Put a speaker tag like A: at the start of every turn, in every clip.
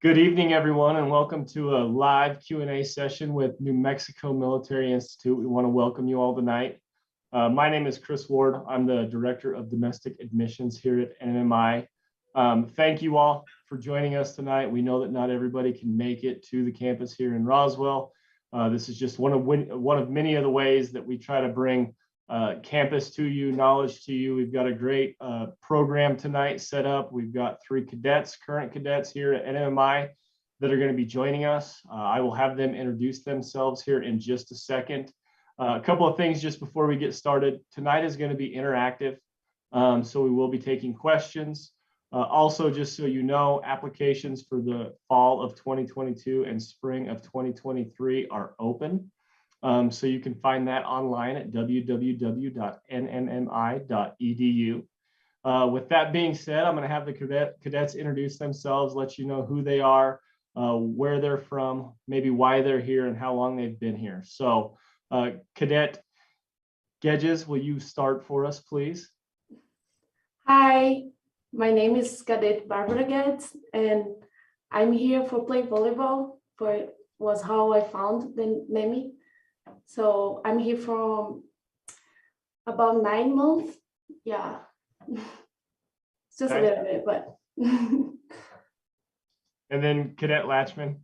A: Good evening, everyone, and welcome to a live Q&A session with New Mexico Military Institute. We want to welcome you all tonight. My name is Chris Ward. I'm the Director of Domestic Admissions here at NMMI. Thank you all for joining us tonight. We know that not everybody can make it to the campus here in Roswell. This is just one of many of the ways that we try to bring campus to you, knowledge to you. We've got a great program tonight set up. We've got 3 current cadets here at NMMI that are going to be joining us. I will have them introduce themselves here in just a second. A couple of things just before we get started. Tonight is going to be interactive, so we will be taking questions. Also, just so you know, applications for the fall of 2022 and spring of 2023 are open. So you can find that online at www.nmmi.edu. With that being said, I'm going to have the cadets introduce themselves, let you know who they are, where they're from, maybe why they're here, and how long they've been here. So, Cadet Gedges, will you start for us, please?
B: Hi, my name is Cadet Barbara Geddes, and I'm here for play volleyball. Was how I found the NMMI. So I'm here from about 9 months. Yeah, it's just a little bit, but.
A: And then Cadet Latchman.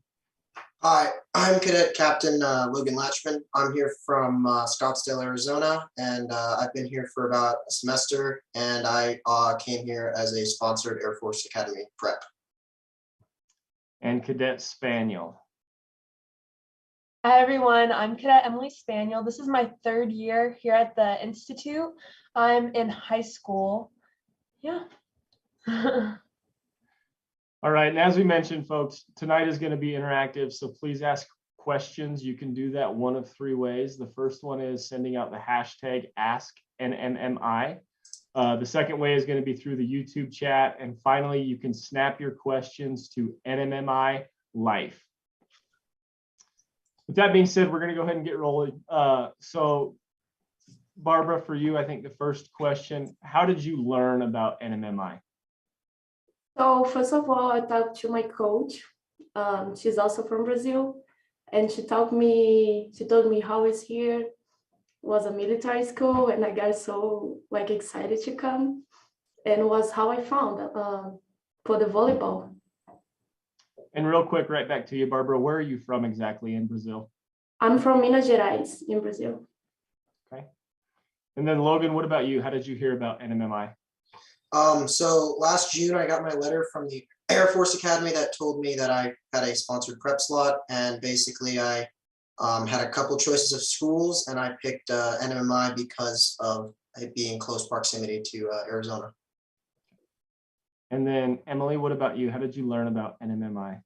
C: Hi, I'm Cadet Captain Logan Latchman. I'm here from Scottsdale, Arizona, and I've been here for about a semester, and I came here as a sponsored Air Force Academy prep.
A: And Cadet Spaniel.
D: Hi everyone, I'm Cadet Emily Spaniel. This is my 3rd year here at the Institute. I'm in high school. Yeah.
A: All right, and as we mentioned, folks, tonight is going to be interactive, so please ask questions. You can do that one of 3 ways. The first one is sending out the hashtag #AskNMMI. The second way is going to be through the YouTube chat. And finally, you can snap your questions to NMMI Life. With that being said, we're going to go ahead and get rolling. So, Barbara, for you, I think the first question, how did you learn about NMMI?
B: So first of all, I talked to my coach. She's also from Brazil, and she told me how it's here was a military school, and I got so excited to come, and was how I found for the volleyball.
A: And real quick, right back to you, Barbara, where are you from exactly in Brazil?
B: I'm from Minas Gerais in Brazil.
A: Okay. And then Logan, what about you? How did you hear about NMMI?
C: So last June, I got my letter from the Air Force Academy that told me that I had a sponsored prep slot, and basically I had a couple choices of schools, and I picked NMMI because of it being close proximity to Arizona.
A: And then Emily, what about you? How did you learn about NMMI?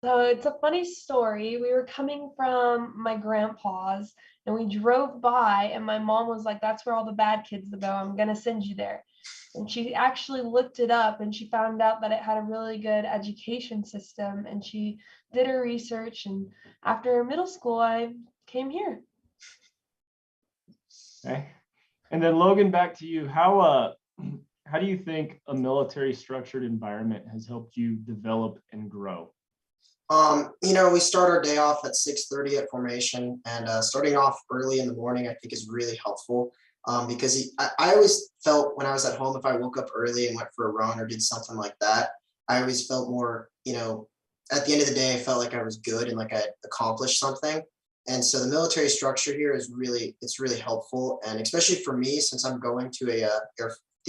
D: So it's a funny story. We were coming from my grandpa's and we drove by, and my mom was like, "That's where all the bad kids go. I'm going to send you there." And she actually looked it up, and she found out that it had a really good education system, and she did her research. And after middle school, I came here.
A: Okay. And then Logan, back to you. How do you think a military structured environment has helped you develop and grow?
C: We start our day off at 6:30 at formation, and starting off early in the morning, I think, is really helpful because I always felt when I was at home, if I woke up early and went for a run or did something like that, I always felt more, at the end of the day, I felt like I was good and like I had accomplished something. And so the military structure here is really helpful. And especially for me, since I'm going to the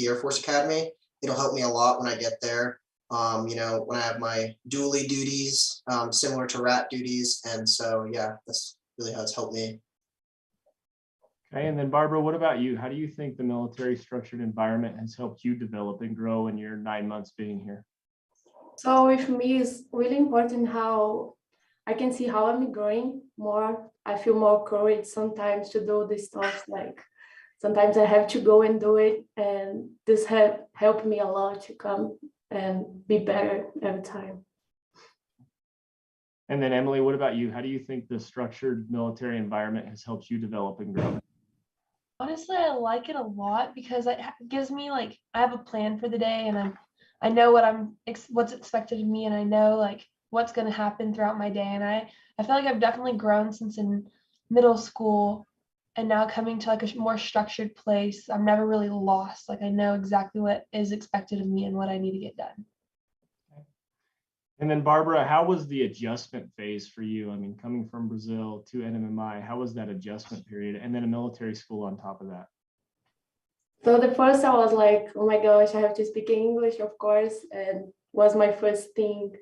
C: Air Force Academy, it'll help me a lot when I get there. When I have my dually duties, similar to RAT duties. And so, yeah, that's really how it's helped me.
A: Okay, and then Barbara, what about you? How do you think the military structured environment has helped you develop and grow in your 9 months being here?
B: So with me, it's really important how I can see how I'm growing more. I feel more courage sometimes to do this stuff. Sometimes I have to go and do it, and this helped me a lot to come and be better every time.
A: And then Emily, what about you? How do you think the structured military environment has helped you develop and grow?
D: Honestly, I like it a lot because it gives me I have a plan for the day, and I know what's expected of me, and I know like what's going to happen throughout my day. And I feel like I've definitely grown since in middle school, and now coming to like a more structured place. I'm never really lost. Like I know exactly what is expected of me and what I need to get done.
A: And then Barbara, how was the adjustment phase for you? I mean, coming from Brazil to NMMI, how was that adjustment period? And then a military school on top of that.
B: So the first I was like, oh my gosh, I have to speak English, of course, and was my first thing,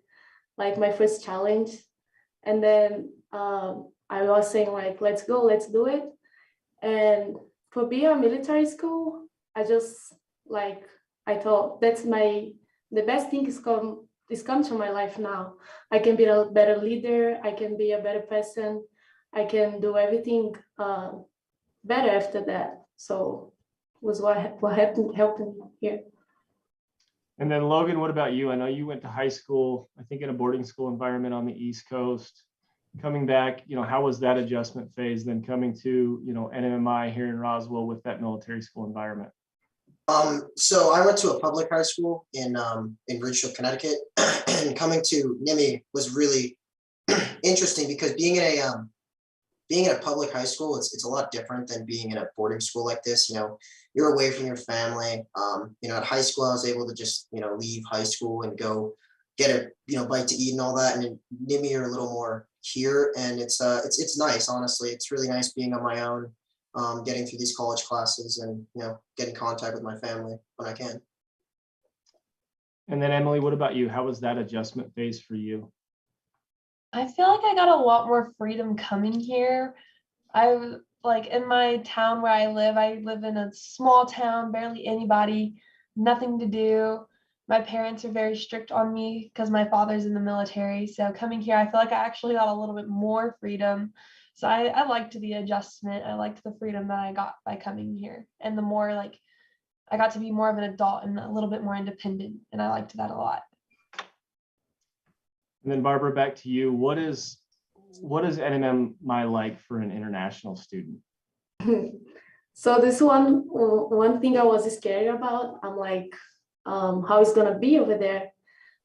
B: like my first challenge. And then I was saying like, let's go, let's do it. And for being a military school, I just like, I thought the best thing is come to my life now. I can be a better leader. I can be a better person. I can do everything better after that. So was what happened helping here.
A: And then Logan, what about you? I know you went to high school, I think in a boarding school environment on the East Coast. Coming back, how was that adjustment phase? Then coming to, NMMI here in Roswell with that military school environment.
C: So I went to a public high school in Ridgefield, Connecticut, and coming to NMMI was really interesting because being in a public high school, it's a lot different than being in a boarding school like this. You're away from your family. At high school, I was able to just leave high school and go get a bite to eat and all that. And in NMMI, you're a little more here, and it's nice. Honestly, it's really nice being on my own, getting through these college classes, and getting contact with my family when I can.
A: And then Emily, what about you? How was that adjustment phase for you?
D: I feel like I got a lot more freedom coming here. I like in my town where I live in a small town, barely anybody, nothing to do. My parents are very strict on me because my father's in the military. So coming here, I feel like I actually got a little bit more freedom. So I liked the adjustment. I liked the freedom that I got by coming here. And the more like I got to be more of an adult and a little bit more independent. And I liked that a lot.
A: And then Barbara, back to you. What is NMMI like for an international student?
B: So this one thing I was scared about, I'm like, how it's gonna be over there.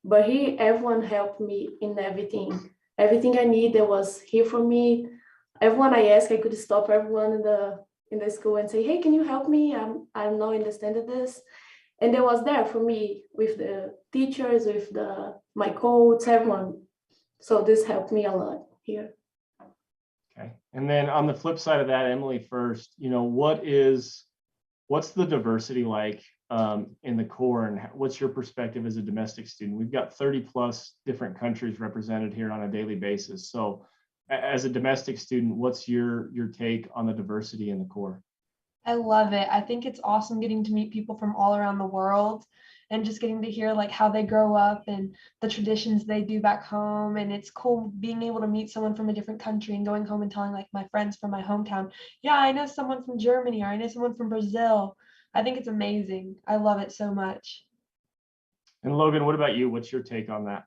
B: But here, everyone helped me in everything. Everything I need, there was here for me. Everyone I asked, I could stop everyone in the school and say, hey, can you help me? I'm not understanding this. And they was there for me with the teachers, with my coach, everyone. So this helped me a lot here.
A: Okay. And then on the flip side of that, Emily, first, what's the diversity like in the Corps, and what's your perspective as a domestic student? We've got 30 plus different countries represented here on a daily basis. So as a domestic student, what's your take on the diversity in the Corps?
D: I love it. I think it's awesome getting to meet people from all around the world and just getting to hear like how they grow up and the traditions they do back home. And it's cool being able to meet someone from a different country and going home and telling like my friends from my hometown, yeah, I know someone from Germany, or I know someone from Brazil. I think it's amazing. I love it so much.
A: And Logan, what about you? What's your take on that?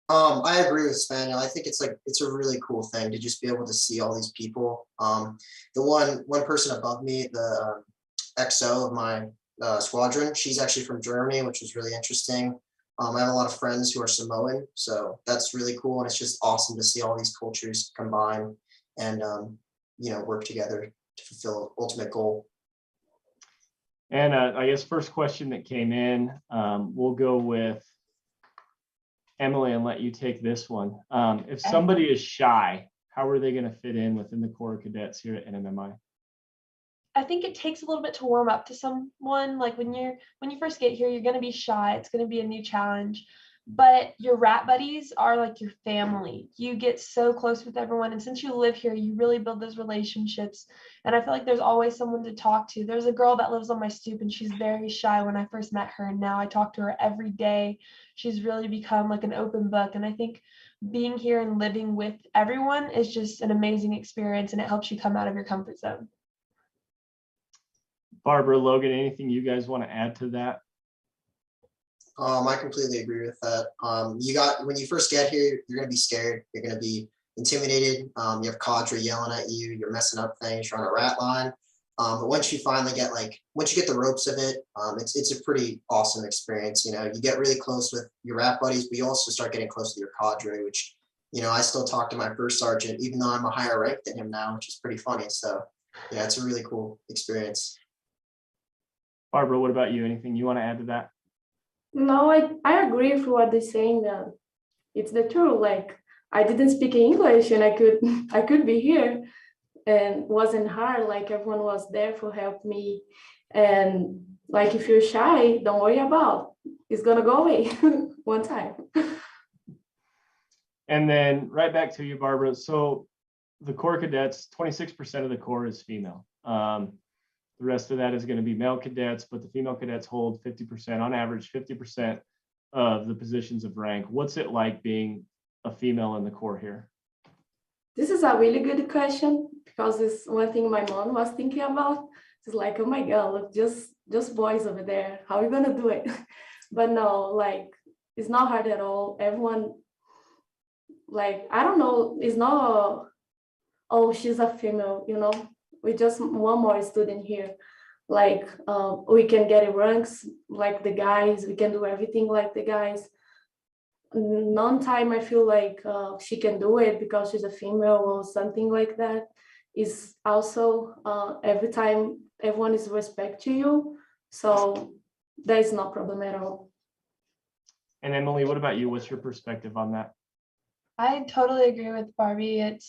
C: I agree with Spaniel. I think it's a really cool thing to just be able to see all these people. The one person above me, the XO of my squadron, she's actually from Germany, which was really interesting. I have a lot of friends who are Samoan, so that's really cool, and it's just awesome to see all these cultures combine and work together to fulfill ultimate goal.
A: And I guess first question that came in, we'll go with Emily and let you take this one. If somebody is shy, how are they going to fit in within the Corps of Cadets here at NMMI?
D: I think it takes a little bit to warm up to someone. Like when you first get here, you're going to be shy. It's going to be a new challenge. But your rat buddies are like your family. You get so close with everyone. And since you live here, you really build those relationships. And I feel like there's always someone to talk to. There's a girl that lives on my stoop and she's very shy when I first met her. And now I talk to her every day. She's really become like an open book. And I think being here and living with everyone is just an amazing experience, and it helps you come out of your comfort zone.
A: Barbara, Logan, anything you guys want to add to that?
C: I completely agree with that. When you first get here, you're going to be scared. You're going to be intimidated. You have cadre yelling at you. You're messing up things. You're on a rat line. But once you finally get once you get the ropes of it, it's a pretty awesome experience. You know, you get really close with your rap buddies, but you also start getting close to your cadre, which, you know, I still talk to my first sergeant, even though I'm a higher rank than him now, which is pretty funny. So yeah, it's a really cool experience.
A: Barbara, what about you? Anything you want to add to that?
B: No, I agree with what they're saying. It's the truth. Like I didn't speak English and I could I could be here and wasn't hard. Like everyone was there for help me. And like if you're shy, don't worry about it's gonna go away one time.
A: And then right back to you, Barbara. So the Corps cadets, 26% of the Corps is female. The rest of that is going to be male cadets, but the female cadets hold 50%, on average, 50% of the positions of rank. What's it like being a female in the Corps here?
B: This is a really good question because it's one thing my mom was thinking about. It's like, oh my God, look, just boys over there. How are you gonna do it? But no, like it's not hard at all. Everyone, like, I don't know, it's not, oh, she's a female, you know. We just one more student here. Like we can get ranks like the guys, we can do everything like the guys. None time I feel like she can do it because she's a female or something like that. Is also every time everyone is respect to you, so that is no problem at all.
A: And Emily, what about you? What's your perspective on that?
D: I totally agree with Barbie.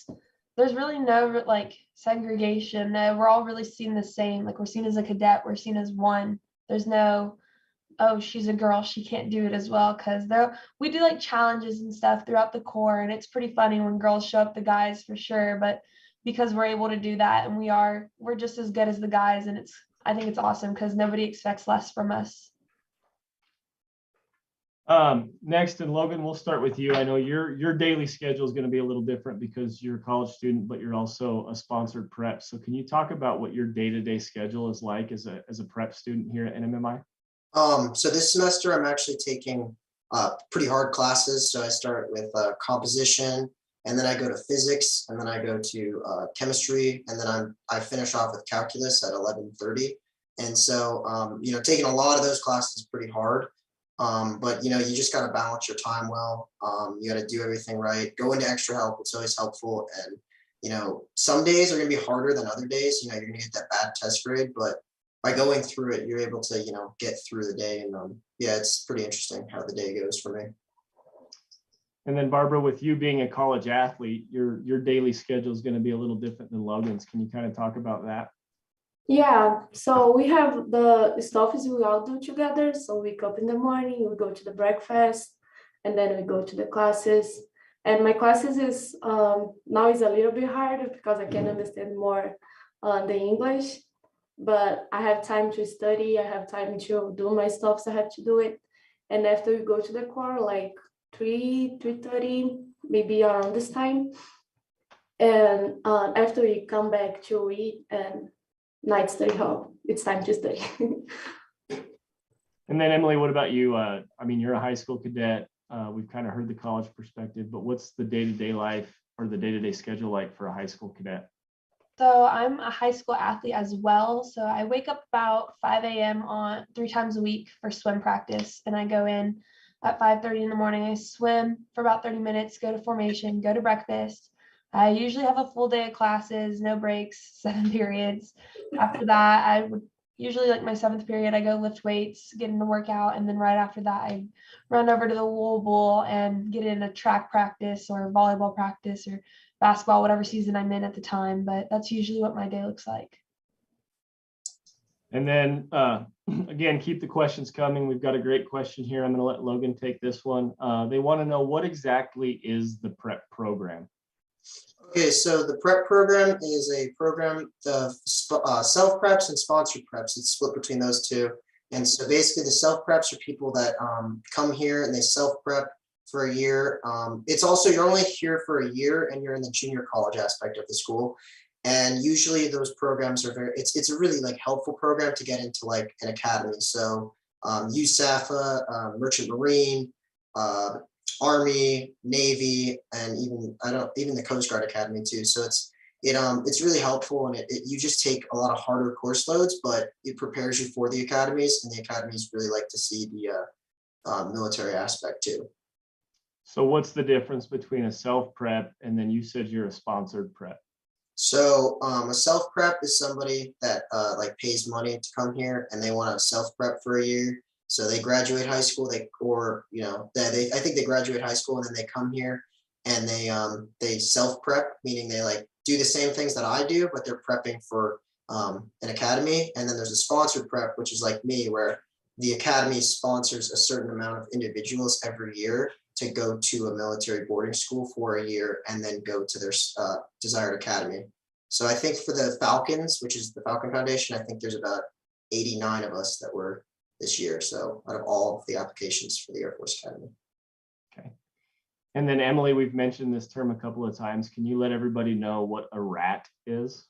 D: There's really no like segregation. We're all really seen the same. Like we're seen as a cadet, we're seen as one. There's no, oh, she's a girl, she can't do it as well. Because we do like challenges and stuff throughout the Corps, and it's pretty funny when girls show up the guys for sure. But because we're able to do that, and we're just as good as the guys, and I think it's awesome because nobody expects less from us.
A: Next, and Logan, we'll start with you. I know your daily schedule is going to be a little different because you're a college student, but you're also a sponsored prep. So can you talk about what your day-to-day schedule is like as a prep student here at NMMI?
C: So this semester I'm actually taking pretty hard classes. So I start with composition, and then I go to physics, and then I go to chemistry, and then I finish off with calculus at 11:30. And so you know, taking a lot of those classes is pretty hard. But you know, you just got to balance your time well. You got to do everything right. Go into extra help. It's always helpful. And you know, some days are going to be harder than other days. You know, you're going to get that bad test grade, but by going through it, you're able to, you know, get through the day. And yeah, it's pretty interesting how the day goes for me.
A: And then Barbara, with you being a college athlete, your daily schedule is going to be a little different than Logan's. Can you kind of talk about that?
B: Yeah, so we have the stuff is we all do together. So we wake up in the morning, we go to the breakfast, and then we go to the classes. And my classes is now is a little bit harder because I can understand more the English, but I have time to study. I have time to do my stuff, so I have to do it. And after we go to the Corps, like 3:30, maybe around this time. And after we come back to eat and night study hall, it's time to study.
A: And then Emily, what about you? I mean, you're a high school cadet. We've kind of heard the college perspective, but what's the day-to-day life or the day-to-day schedule like for a high school cadet?
D: So I'm a high school athlete as well. So I wake up about 5 a.m. on 3 times a week for swim practice. And I go in at 5:30 in the morning. I swim for about 30 minutes, go to formation, go to breakfast. I usually have a full day of classes, no breaks, 7 periods. After that, I would usually like my 7th period, I go lift weights, get in a workout. And then right after that, I run over to the Wool Bowl and get in a track practice or volleyball practice or basketball, whatever season I'm in at the time. But that's usually what my day looks like.
A: And then again, keep the questions coming. We've got a great question here. I'm going to let Logan take this one. They want to know, what exactly is the prep program?
C: Okay, so the prep program is a program of self-preps and sponsored preps. It's split between those two. And so basically the self-preps are people that come here and they self-prep for a year. It's also, you're only here for a year and you're in the junior college aspect of the school. And usually those programs are it's a really like helpful program to get into like an academy. So USAFA, Merchant Marine, Army, Navy, and even the Coast Guard Academy too. So it's really helpful, and you just take a lot of harder course loads, but it prepares you for the academies, and the academies really like to see the military aspect too.
A: So what's the difference between a self-prep and then you said you're a sponsored prep?
C: So a self prep is somebody that like pays money to come here, and they want to self prep for a year. So they graduate high school, I think they graduate high school and then they come here and they self prep, meaning they like do the same things that I do, but they're prepping for an academy. And then there's a sponsored prep, which is like me, where the academy sponsors a certain amount of individuals every year to go to a military boarding school for a year and then go to their desired academy. So I think for the Falcons, which is the Falcon Foundation, I think there's about 89 of us that were this year. So out of all of the applications for the Air Force Academy.
A: Okay. And then Emily, we've mentioned this term a couple of times. Can you let everybody know what a RAT is?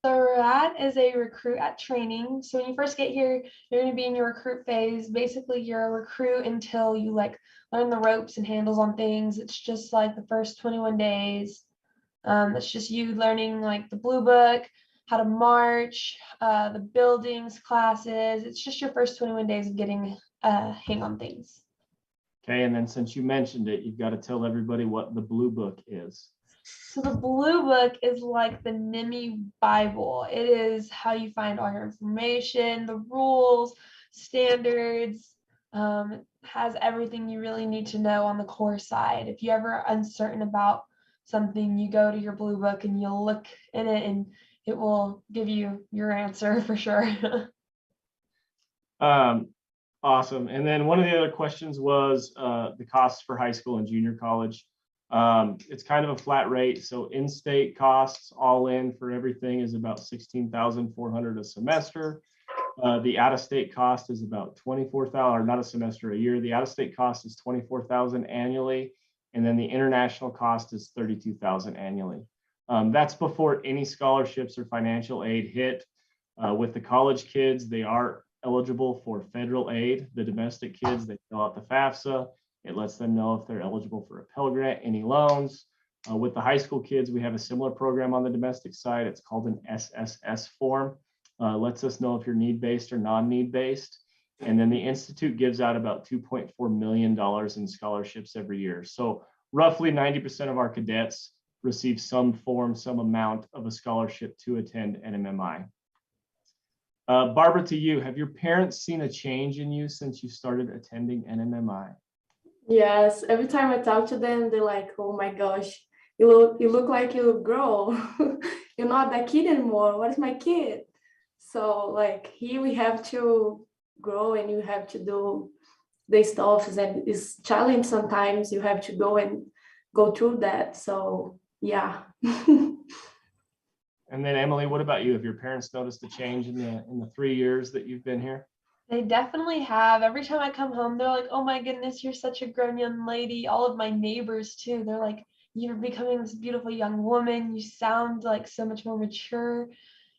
D: So RAT is a recruit at training. So when you first get here, you're going to be in your recruit phase. Basically, you're a recruit until you like learn the ropes and handles on things. It's just like the first 21 days. It's just you learning like the blue book, how to march, the buildings, classes. It's just your first 21 days of getting hang on things.
A: Okay, and then since you mentioned it, you've got to tell everybody what the blue book is.
D: So the blue book is like the NMMI Bible. It is how you find all your information, the rules, standards. It has everything you really need to know on the core side. If you're ever uncertain about something, you go to your blue book and you'll look in it and it will give you your answer for sure.
A: Awesome. And then one of the other questions was the costs for high school and junior college. It's kind of a flat rate. So in-state costs all in for everything is about $16,400 a semester. The out-of-state cost is about $24,000, or not a semester, a year. The out-of-state cost is $24,000 annually. And then the international cost is $32,000 annually. That's before any scholarships or financial aid hit. With the college kids, they are eligible for federal aid. The domestic kids, they fill out the FAFSA. It lets them know if they're eligible for a Pell Grant, any loans. With the high school kids, we have a similar program on the domestic side. It's called an SSS form. Lets us know if you're need-based or non-need-based. And then the Institute gives out about $2.4 million in scholarships every year. So roughly 90% of our cadets receive some form, some amount of a scholarship to attend NMMI. Barbara, to you, have your parents seen a change in you since you started attending NMMI?
B: Yes, every time I talk to them, they're like, "Oh my gosh, you look like you grow. You're not that kid anymore. What is my kid?" So like here we have to grow and you have to do the stuff, and it's challenge sometimes. You have to go through that. So yeah.
A: And then Emily, what about you? Have your parents noticed a change in the 3 years that you've been here?
D: They definitely have. Every time I come home, they're like, "Oh my goodness, you're such a grown young lady." All of my neighbors too. They're like, "You're becoming this beautiful young woman. You sound like so much more mature."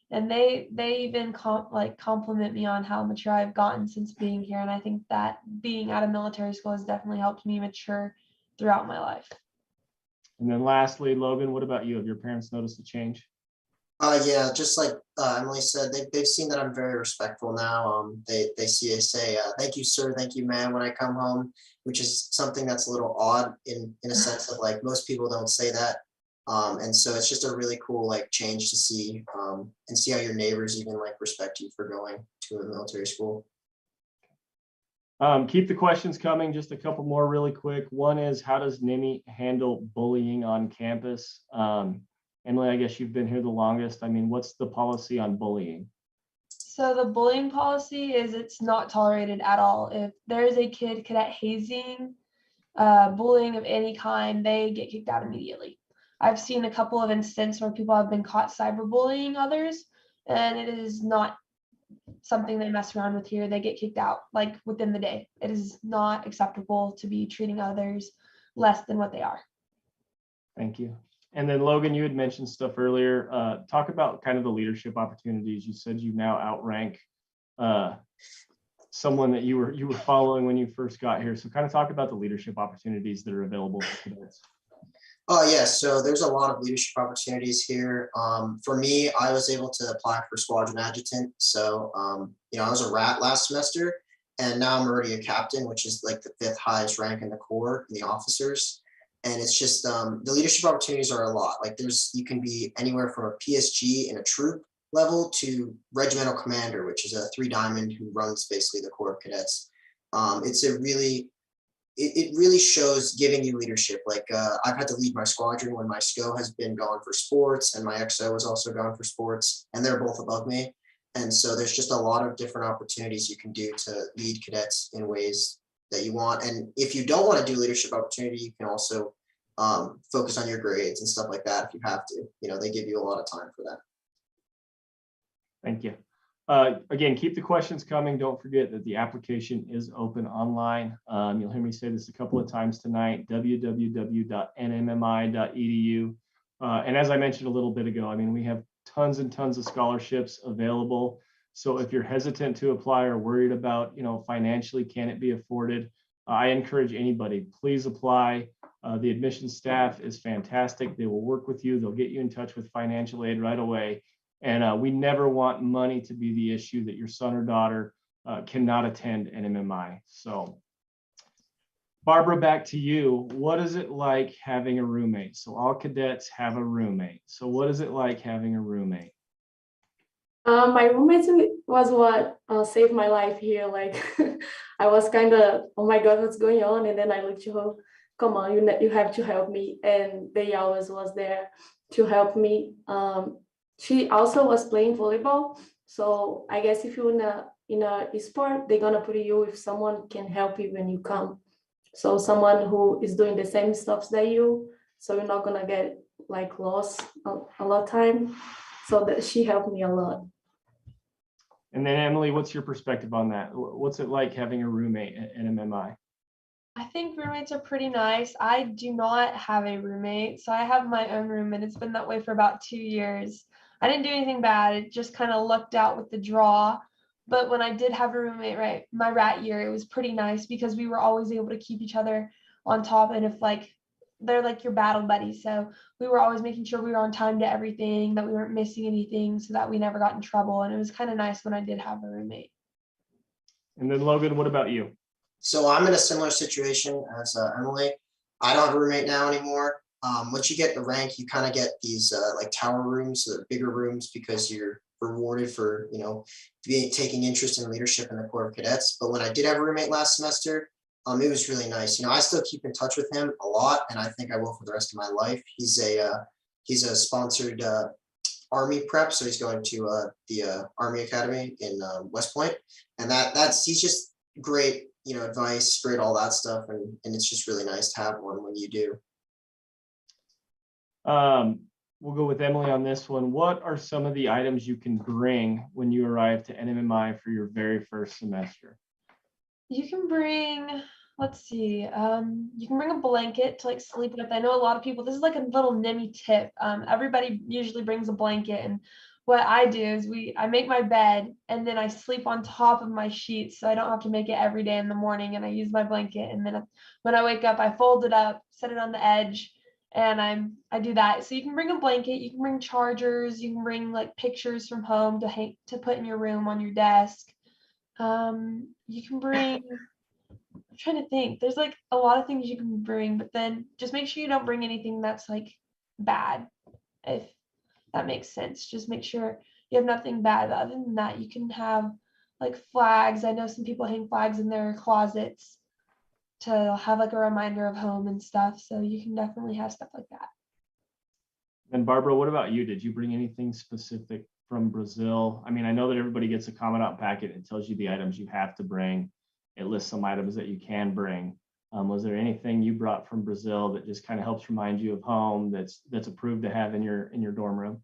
D: And they even compliment me on how mature I've gotten since being here. And I think that being out of military school has definitely helped me mature throughout my life.
A: And then lastly, Logan, what about you? Have your parents noticed a change?
C: Yeah, just like Emily said, they've seen that I'm very respectful now. They say thank you, sir, thank you, ma'am, when I come home, which is something that's a little odd in a sense of like most people don't say that. And so it's just a really cool like change to see and see how your neighbors even like respect you for going to a military school.
A: Keep the questions coming. Just a couple more really quick. One is, how does NMMI handle bullying on campus? Emily, I guess you've been here the longest. I mean, what's the policy on bullying?
D: So the bullying policy is it's not tolerated at all. If there is a cadet hazing, bullying of any kind, they get kicked out immediately. I've seen a couple of instances where people have been caught cyberbullying others, and it is not something they mess around with here. They get kicked out like within the day. It is not acceptable to be treating others less than what they are.
A: Thank you. And then Logan, you had mentioned stuff earlier. Talk about kind of the leadership opportunities. You said you now outrank someone that you were following when you first got here. So kind of talk about the leadership opportunities that are available for cadets.
C: Oh, yeah, so there's a lot of leadership opportunities here. For me, I was able to apply for squadron adjutant. So, I was a rat last semester, and now I'm already a captain, which is like the fifth highest rank in the Corps in the officers. And it's just the leadership opportunities are a lot. Like you can be anywhere from a PSG in a troop level to regimental commander, which is a 3 diamond who runs basically the Corps of Cadets. It's a really it really shows giving you leadership. Like I've had to lead my squadron when my SCO has been gone for sports and my XO has also gone for sports, and they're both above me. And so there's just a lot of different opportunities you can do to lead cadets in ways that you want. And if you don't want to do leadership opportunity, you can also focus on your grades and stuff like that if you have to. They give you a lot of time for that.
A: Thank you. Again, keep the questions coming. Don't forget that the application is open online. You'll hear me say this a couple of times tonight, www.nmmi.edu. And as I mentioned a little bit ago, I mean, we have tons and tons of scholarships available. So if you're hesitant to apply or worried about, financially, can it be afforded? I encourage anybody, please apply. The admissions staff is fantastic. They will work with you. They'll get you in touch with financial aid right away. And we never want money to be the issue that your son or daughter cannot attend NMMI. So Barbara, back to you. What is it like having a roommate? So all cadets have a roommate. So what is it like having a roommate?
B: My roommate was what saved my life here. Like I was kind of, oh my God, what's going on? And then I looked to her, come on, you have to help me. And they always was there to help me. She also was playing volleyball. So I guess if you're in a sport, they're gonna put you with someone can help you when you come. So someone who is doing the same stuff that you, so you're not gonna get like lost a lot of time. So that she helped me a lot.
A: And then Emily, what's your perspective on that? What's it like having a roommate at NMMI?
D: I think roommates are pretty nice. I do not have a roommate, so I have my own room, and it's been that way for about 2 years. I didn't do anything bad. It just kind of lucked out with the draw. But when I did have a roommate, right, my rat year, it was pretty nice because we were always able to keep each other on top. And if they're like your battle buddies, so we were always making sure we were on time to everything, that we weren't missing anything, so that we never got in trouble. And it was kind of nice when I did have a roommate.
A: And then Logan, what about you?
C: So I'm in a similar situation as Emily. I don't have a roommate now anymore. Once you get the rank, you kind of get these like tower rooms, so they're bigger rooms because you're rewarded for taking interest in leadership in the Corps of Cadets. But when I did have a roommate last semester, it was really nice. I still keep in touch with him a lot, and I think I will for the rest of my life. He's a sponsored Army prep, so he's going to the Army Academy in West Point, and he's just great. Advice, great, all that stuff, and it's just really nice to have one when you do.
A: We'll go with Emily on this one. What are some of the items you can bring when you arrive to NMMI for your very first semester?
D: You can bring, let's see, you can bring a blanket to like sleep with. I know a lot of people, this is like a little NMMI tip. Everybody usually brings a blanket, and what I do is I make my bed and then I sleep on top of my sheets, so I don't have to make it every day in the morning, and I use my blanket, and then when I wake up, I fold it up, set it on the edge, and I do that. So you can bring a blanket, you can bring chargers, you can bring like pictures from home to put in your room on your desk. You can bring, I'm trying to think, there's like a lot of things you can bring, but then just make sure you don't bring anything that's like bad, if that makes sense. Just make sure you have nothing bad. Other than that, you can have like flags. I know some people hang flags in their closets to have like a reminder of home and stuff. So you can definitely have stuff like that.
A: And Barbara, what about you? Did you bring anything specific from Brazil? I mean, I know that everybody gets a Commandant packet. It tells you the items you have to bring. It lists some items that you can bring. Was there anything you brought from Brazil that just kind of helps remind you of home that's approved to have in your dorm room?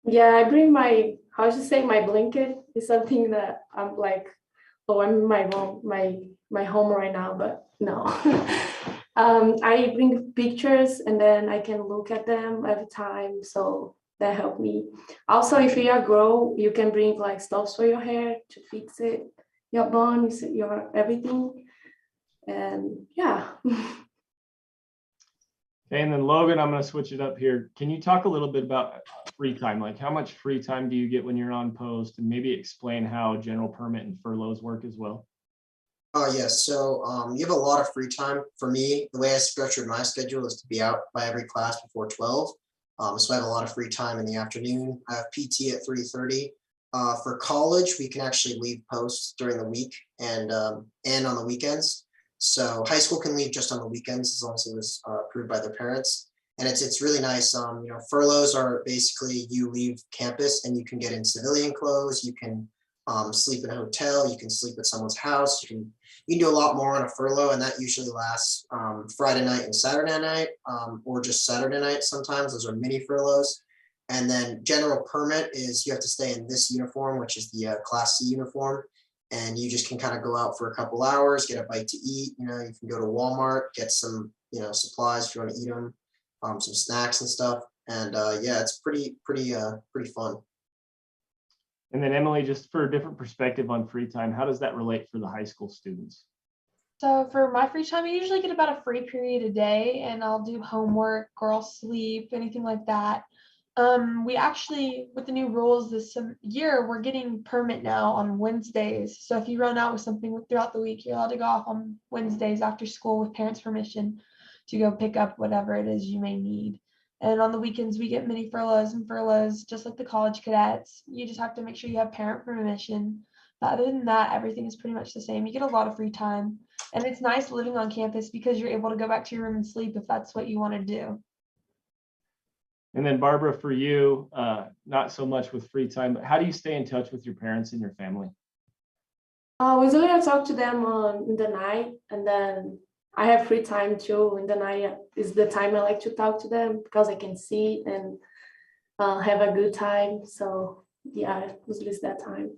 B: Yeah, I bring my, how should I say, my blanket is something that I'm like, oh, I'm in my room, my home right now, but no. I bring pictures and then I can look at them every time, so that helped me. Also, if you're a girl, you can bring like stuff for your hair to fix it, your buns, your everything, and yeah.
A: Okay, and then Logan, I'm going to switch it up here. Can you talk a little bit about free time? Like how much free time do you get when you're on post, and maybe explain how general permit and furloughs work as well?
C: Yes, so you have a lot of free time. For me, the way I structured my schedule is to be out by every class before 12. So I have a lot of free time in the afternoon. I have PT at 3:30. For college, we can actually leave posts during the week and on the weekends. So high school can leave just on the weekends as long as it was approved by their parents. And it's really nice. Furloughs are basically you leave campus and you can get in civilian clothes. You can sleep in a hotel. You can sleep at someone's house. You can do a lot more on a furlough, and that usually lasts Friday night and Saturday night, or just Saturday night sometimes. Those are mini furloughs. And then general permit is you have to stay in this uniform, which is the Class C uniform, and you just can kind of go out for a couple hours, get a bite to eat. You can go to Walmart, get some supplies if you want to eat them, some snacks and stuff. And yeah, it's pretty fun.
A: And then Emily, just for a different perspective on free time, how does that relate for the high school students?
D: So for my free time, I usually get about a free period a day, and I'll do homework or I'll sleep, anything like that. We actually, with the new rules this year, we're getting permit now on Wednesdays. So if you run out with something throughout the week, you're allowed to go off on Wednesdays after school with parents' permission to go pick up whatever it is you may need. And on the weekends, we get mini furloughs and furloughs, just like the college cadets. You just have to make sure you have parent permission. But other than that, everything is pretty much the same. You get a lot of free time. And it's nice living on campus because you're able to go back to your room and sleep if that's what you want to do.
A: And then Barbara, for you, not so much with free time, but how do you stay in touch with your parents and your family?
B: Usually I talk to them in the night, and then I have free time too. In the night is the time I like to talk to them because I can see and have a good time. So yeah, usually it's that time.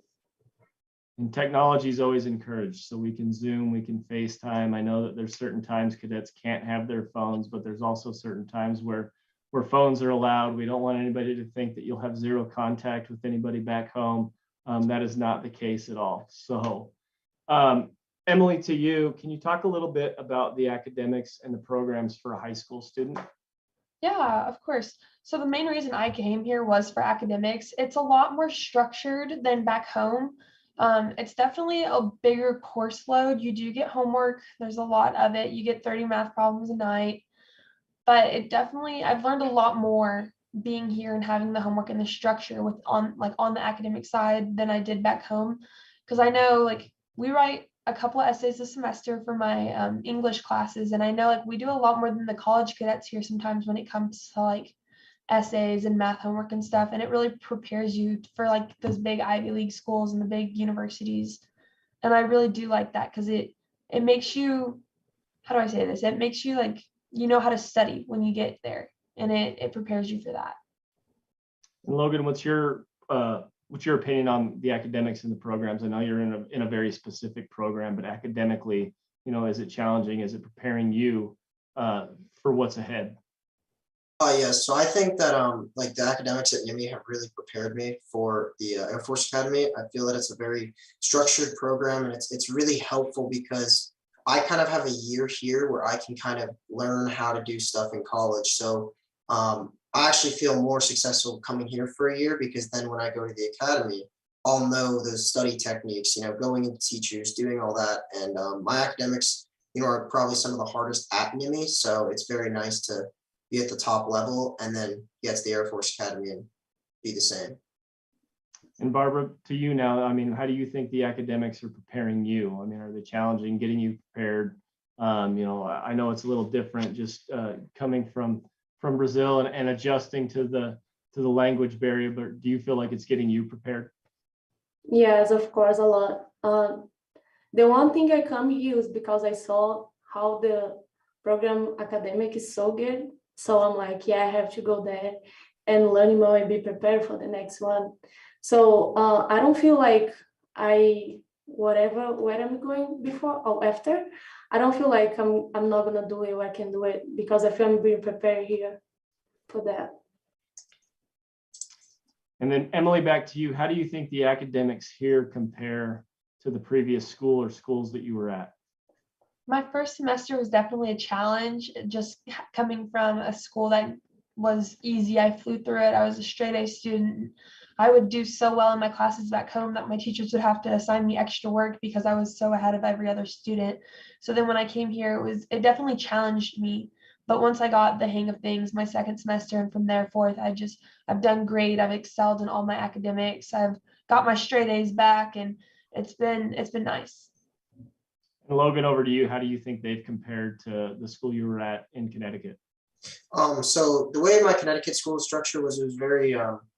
A: And technology is always encouraged. So we can Zoom, we can FaceTime. I know that there's certain times cadets can't have their phones, but there's also certain times where phones are allowed. We don't want anybody to think that you'll have zero contact with anybody back home. That is not the case at all. So Emily, to you, can you talk a little bit about the academics and the programs for a high school student?
D: Yeah, of course. So the main reason I came here was for academics. It's a lot more structured than back home. It's definitely a bigger course load. You do get homework. There's a lot of it. You get 30 math problems a night. But I've learned a lot more being here and having the homework and the structure on the academic side than I did back home. Because I know we write a couple of essays a semester for my English classes, and I know we do a lot more than the college cadets here sometimes when it comes to essays and math homework and stuff, and it really prepares you for those big Ivy League schools and the big universities. And I really do like that because it makes you, how do I say this? It makes you you know how to study when you get there, and it prepares you for that.
A: And Logan, what's your opinion on the academics and the programs? I know you're in a very specific program, but academically, is it challenging? Is it preparing you for what's ahead?
C: Yes, so I think that the academics at NMMI have really prepared me for the Air Force Academy. I feel that it's a very structured program, and it's really helpful because I kind of have a year here where I can kind of learn how to do stuff in college. So I actually feel more successful coming here for a year because then when I go to the academy, I'll know those study techniques, going into teachers, doing all that. And my academics, are probably some of the hardest at NMMI. So it's very nice to be at the top level and then get to the Air Force Academy and be the same.
A: And Barbara, to you now, how do you think the academics are preparing you? Are they challenging, getting you prepared? I know it's a little different just coming from Brazil and adjusting to the language barrier, but do you feel like it's getting you prepared?
B: Yes, of course, a lot. The one thing I come here is because I saw how the program academic is so good. So I'm like, yeah, I have to go there and learn more and be prepared for the next one. So I don't feel like where I'm going before or after, I don't feel like I'm not gonna do it or I can do it because I feel I'm being prepared here for that.
A: And then Emily, back to you. How do you think the academics here compare to the previous school or schools that you were at?
D: My first semester was definitely a challenge, just coming from a school that was easy. I flew through it. I was a straight A student. I would do so well in my classes back home that my teachers would have to assign me extra work because I was so ahead of every other student. So then when I came here, it definitely challenged me. But once I got the hang of things, my second semester and from there forth, I've done great. I've excelled in all my academics. I've got my straight A's back, and it's been nice.
A: And Logan, over to you. How do you think they've compared to the school you were at in Connecticut?
C: So the way my Connecticut school structure was, it was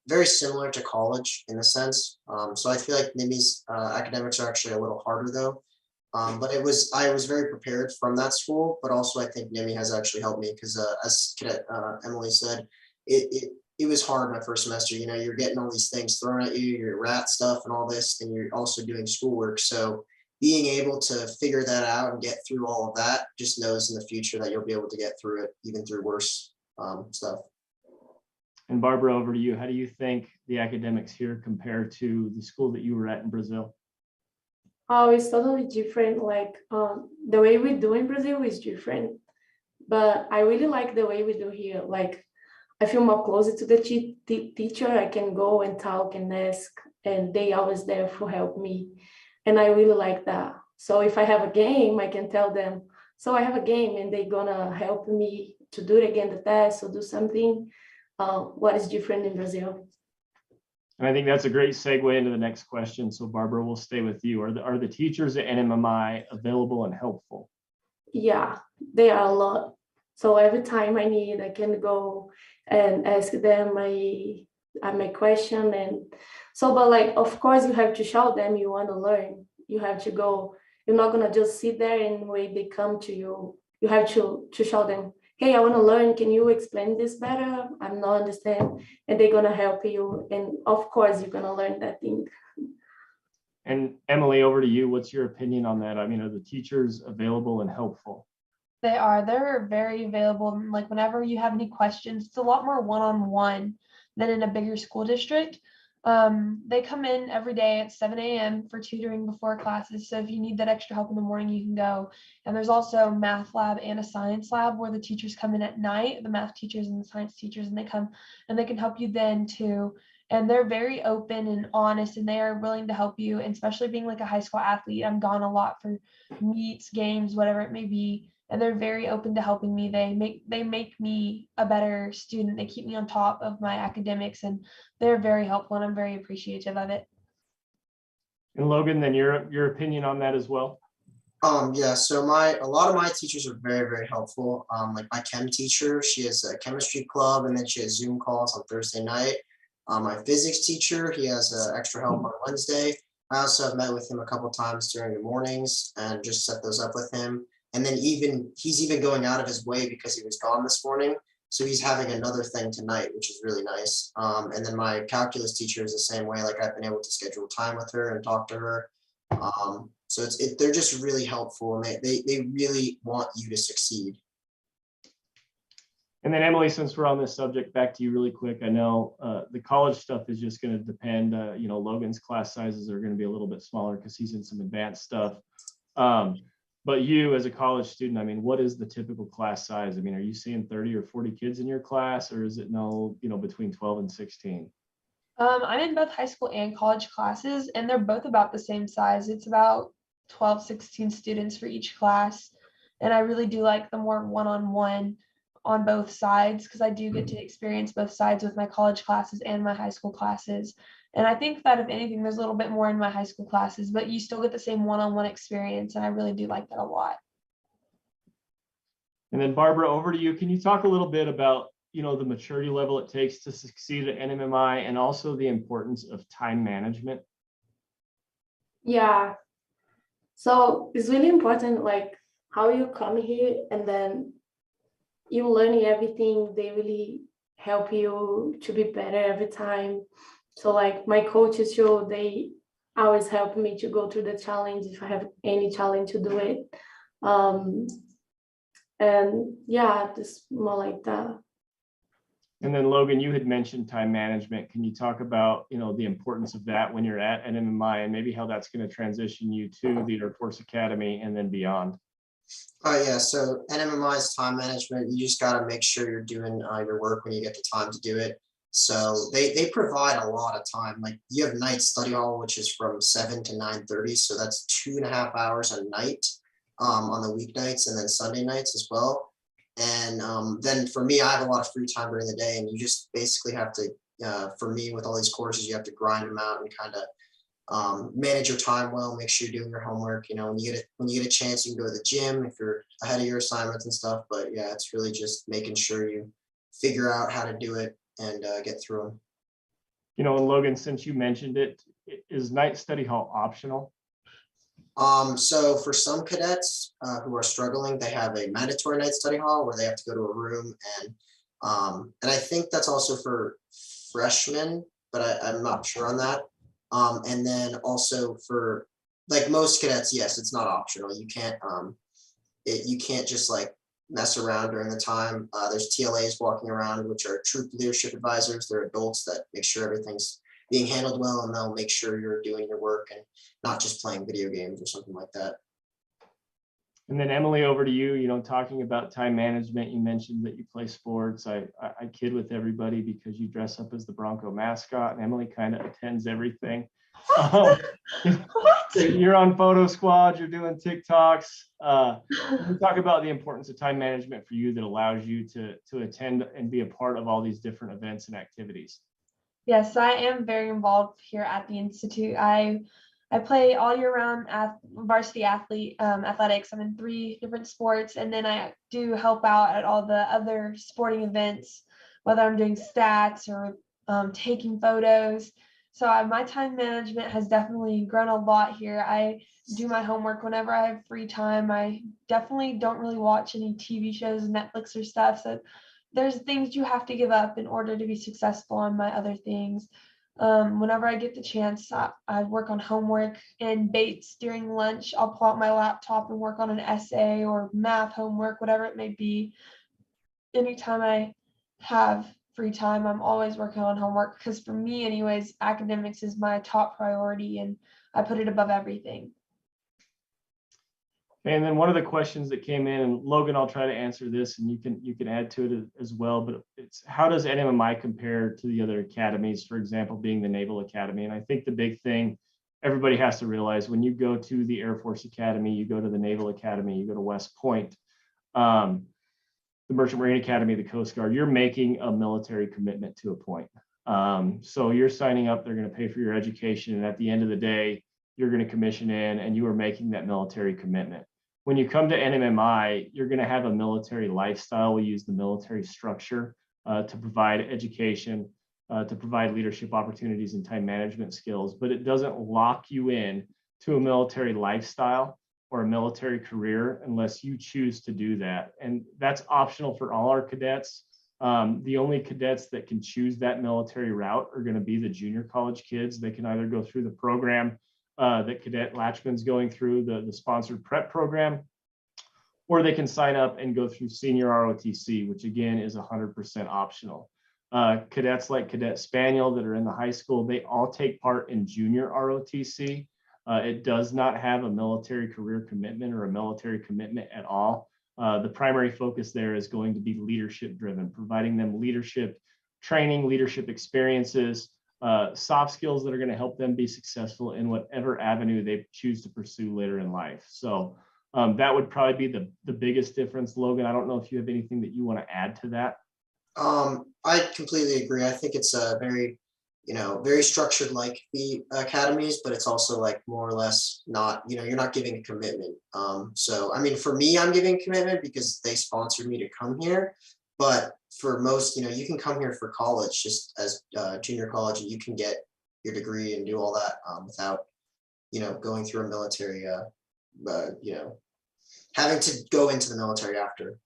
C: very similar to college in a sense. So I feel like NMMI's academics are actually a little harder though. But I was very prepared from that school, but also I think NMMI has actually helped me because as Cadet Emily said, it was hard my first semester. You know, you're getting all these things thrown at you, your rat stuff and all this, and you're also doing schoolwork. So being able to figure that out and get through all of that just knows in the future that you'll be able to get through it even through worse stuff.
A: And Barbara, over to you. How do you think the academics here compare to the school that you were at in Brazil?
B: Oh, it's totally different. Like the way we do in Brazil is different, but I really like the way we do here. Like I feel more closer to the teacher. I can go and talk and ask, and they always there for help me. And I really like that. So if I have a game, I can tell them, so I have a game, and they're gonna help me to do it again, the test or do something. What is different in Brazil?
A: And I think that's a great segue into the next question. So Barbara, we'll stay with you. Are the teachers at NMMI available and helpful?
B: Yeah, they are a lot. So every time I need, I can go and ask them my question. And so, but like, of course, you have to show them you want to learn. You have to go. You're not gonna just sit there and wait they come to you. You have to show them, hey, I want to learn. Can you explain this better? I'm not understand, and they're gonna help you. And of course, you're gonna learn that thing.
A: And Emily, over to you. What's your opinion on that? I mean, are the teachers available and helpful?
D: They're very available. And like whenever you have any questions, it's a lot more one-on-one than in a bigger school district. They come in every day at 7 a.m. for tutoring before classes. So if you need that extra help in the morning, you can go. And there's also a math lab and a science lab where the teachers come in at night, the math teachers and the science teachers, and they come and they can help you then too. And they're very open and honest, and they are willing to help you. And especially being like a high school athlete, I'm gone a lot for meets, games, whatever it may be, and they're very open to helping me. They make me a better student. They keep me on top of my academics, and they're very helpful, and I'm very appreciative of it.
A: And Logan, then your opinion on that as well?
C: Yeah, so a lot of my teachers are very helpful. Like my chem teacher, she has a chemistry club, and then she has Zoom calls on Thursday night. My physics teacher, he has extra help on Wednesday. I also have met with him a couple times during the mornings and just set those up with him. And then he's even going out of his way because he was gone this morning. So he's having another thing tonight, which is really nice. And then my calculus teacher is the same way. Like I've been able to schedule time with her and talk to her. So they're just really helpful, and they really want you to succeed.
A: And then Emily, since we're on this subject, back to you really quick. I know the college stuff is just going to depend. You know, Logan's class sizes are going to be a little bit smaller because he's in some advanced stuff. But you as a college student, I mean, what is the typical class size? I mean, are you seeing 30 or 40 kids in your class, or is it between 12 and 16?
D: I'm in both high school and college classes, and they're both about the same size. It's about 12, 16 students for each class. And I really do like the more one-on-one on both sides, because I do get to experience both sides with my college classes and my high school classes. And I think that if anything, there's a little bit more in my high school classes, but you still get the same one-on-one experience. And I really do like that a lot.
A: And then Barbara, over to you. Can you talk a little bit about, the maturity level it takes to succeed at NMMI, and also the importance of time management?
B: Yeah. So it's really important, like how you come here and then you learning everything. They really help you to be better every time. So like my coaches show, they always help me to go through the challenge if I have any challenge to do it. And yeah, just more like that.
A: And then Logan, you had mentioned time management. Can you talk about, the importance of that when you're at NMMI, and maybe how that's going to transition you to the Air Force Academy and then beyond?
C: Oh yeah, so NMMI is time management. You just got to make sure you're doing your work when you get the time to do it. So they provide a lot of time. Like you have night study hall, which is from 7 to 9:30. So that's 2.5 hours a night on the weeknights and then Sunday nights as well. And then for me, I have a lot of free time during the day, and you just basically have to, for me, with all these courses, you have to grind them out and kind of manage your time well, make sure you're doing your homework. You know, when you get a chance, you can go to the gym if you're ahead of your assignments and stuff. But yeah, it's really just making sure you figure out how to do it and get through them.
A: You know, and Logan, since you mentioned it, is night study hall optional?
C: So for some cadets who are struggling, they have a mandatory night study hall where they have to go to a room, and I think that's also for freshmen, but I'm not sure on that. And then also for like most cadets, yes, it's not optional. You can't just like mess around during the time. There's TLAs walking around, which are troop leadership advisors. They're adults that make sure everything's being handled well, and they'll make sure you're doing your work and not just playing video games or something like that.
A: And then Emily, over to you. You know, talking about time management, you mentioned that you play sports. I kid with everybody because you dress up as the Bronco mascot, and Emily kind of attends everything. You're on Photo Squad. You're doing TikToks. We talk about the importance of time management for you that allows you to attend and be a part of all these different events and activities.
D: Yes, I am very involved here at the Institute. I play all year round varsity athletics. I'm in 3 different sports, and then I do help out at all the other sporting events, whether I'm doing stats or taking photos. So my time management has definitely grown a lot here. I do my homework whenever I have free time. I definitely don't really watch any TV shows, Netflix or stuff. So there's things you have to give up in order to be successful on my other things. Whenever I get the chance, I work on homework and Bates during lunch. I'll pull out my laptop and work on an essay or math homework, whatever it may be. Anytime I have free time, I'm always working on homework because for me anyways, academics is my top priority and I put it above everything.
A: And then one of the questions that came in, and Logan, I'll try to answer this, and you can add to it as well. But it's, how does NMMI compare to the other academies? For example, being the Naval Academy. And I think the big thing everybody has to realize when you go to the Air Force Academy, you go to the Naval Academy, you go to West Point, the Merchant Marine Academy, the Coast Guard, you're making a military commitment to a point. So you're signing up, they're going to pay for your education, and at the end of the day, you're going to commission in, and you are making that military commitment. When you come to NMMI, you're going to have a military lifestyle. We use the military structure to provide education, to provide leadership opportunities and time management skills, but it doesn't lock you in to a military lifestyle or a military career unless you choose to do that. And that's optional for all our cadets. The only cadets that can choose that military route are going to be the junior college kids. They can either go through the program that Cadet Latchman's going through, the sponsored prep program, or they can sign up and go through senior ROTC, which again is 100% optional. Cadets like Cadet Spaniel that are in the high school, they all take part in junior ROTC. It does not have a military career commitment or a military commitment at all. The primary focus there is going to be leadership driven, providing them leadership training, leadership experiences, soft skills that are going to help them be successful in whatever avenue they choose to pursue later in life. So that would probably be the biggest difference. Logan, I don't know if you have anything that you want to add to that.
C: I completely agree. I think it's a very, very structured like the academies, but it's also like more or less not, you're not giving a commitment. So, I mean, for me, I'm giving a commitment because they sponsored me to come here. But for most, you can come here for college, just as junior college, and you can get your degree and do all that without, going through a military, having to go into the military after.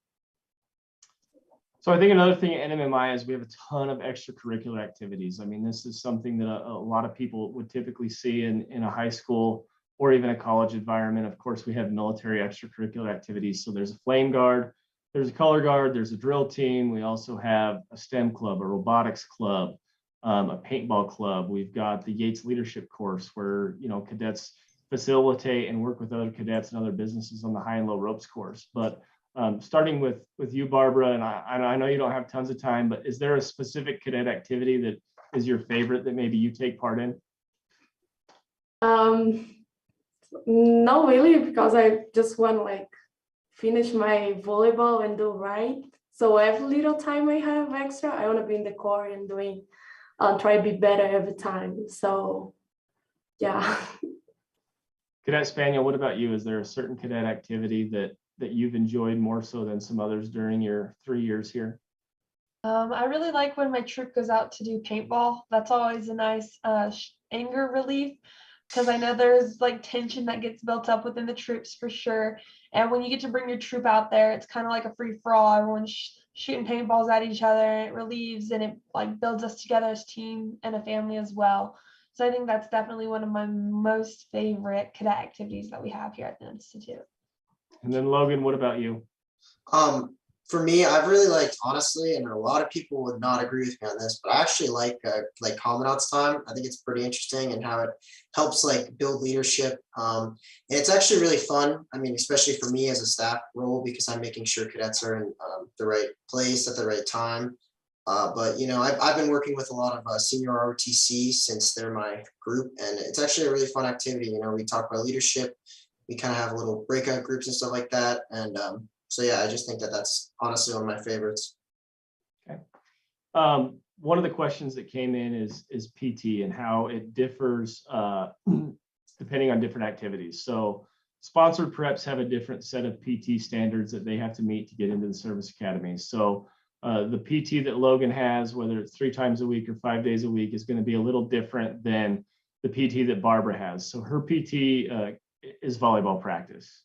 A: So I think another thing at NMMI is we have a ton of extracurricular activities. I mean, this is something that a lot of people would typically see in a high school or even a college environment. Of course, we have military extracurricular activities. So there's a flame guard, there's a color guard, there's a drill team. We also have a STEM club, a robotics club, a paintball club. We've got the Yates Leadership course where, cadets facilitate and work with other cadets and other businesses on the high and low ropes course. But starting with you, Barbara, and I know you don't have tons of time, but is there a specific cadet activity that is your favorite that maybe you take part in?
B: Not really, because I just want to like finish my volleyball and do right. So every little time I have extra, I want to be in the court and doing, try to be better every time. So yeah.
A: Cadet Spaniel, what about you? Is there a certain cadet activity that you've enjoyed more so than some others during your 3 years here?
D: I really like when my troop goes out to do paintball. That's always a nice anger relief, because I know there's like tension that gets built up within the troops for sure. And when you get to bring your troop out there, it's kind of like a free for all. Everyone's shooting paintballs at each other, and it relieves and it like builds us together as a team and a family as well. So I think that's definitely one of my most favorite cadet activities that we have here at the Institute.
A: And then Logan, what about you?
C: For me, I've really liked, honestly, and a lot of people would not agree with me on this, but I actually like commandant's time. I think it's pretty interesting and how it helps like build leadership. And it's actually really fun. I mean, especially for me as a staff role, because I'm making sure cadets are in the right place at the right time. But you know, I've been working with a lot of senior ROTC since they're my group, and it's actually a really fun activity. You know, we talk about leadership. We kind of have little breakout groups and stuff like that, and so yeah, I just think that that's honestly one of my favorites.
A: Okay. One of the questions that came in is PT and how it differs depending on different activities. So sponsored preps have a different set of PT standards that they have to meet to get into the service academy. So the PT that Logan has, whether it's 3 times a week or 5 days a week, is going to be a little different than the PT that Barbara has. So her PT is volleyball practice.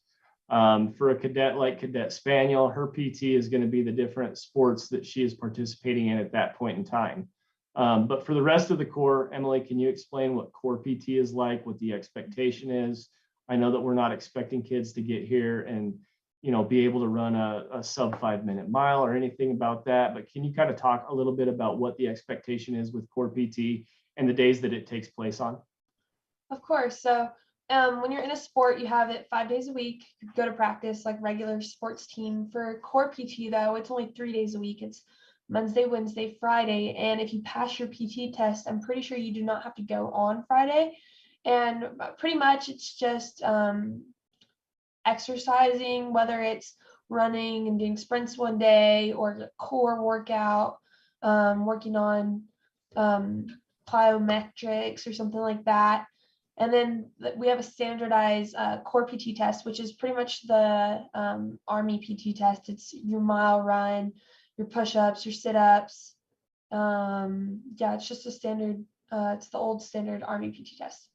A: For a cadet like Cadet Spaniel, her PT is going to be the different sports that she is participating in at that point in time. But for the rest of the Corps, Emily, can you explain what Corps PT is like, what the expectation is? I know that we're not expecting kids to get here and, you know, be able to run a sub 5-minute mile or anything about that, but can you kind of talk a little bit about what the expectation is with Corps PT and the days that it takes place on?
D: Of course. So when you're in a sport, you have it 5 days a week, you go to practice like regular sports team. For Core PT though, it's only 3 days a week. It's Wednesday, Wednesday, Friday. And if you pass your PT test, I'm pretty sure you do not have to go on Friday. And pretty much it's just exercising, whether it's running and doing sprints one day or the core workout, working on plyometrics or something like that. And then we have a standardized core PT test, which is pretty much the Army PT test. It's your mile run, your push-ups, your sit-ups. Yeah, it's just a standard, it's the old standard Army PT test.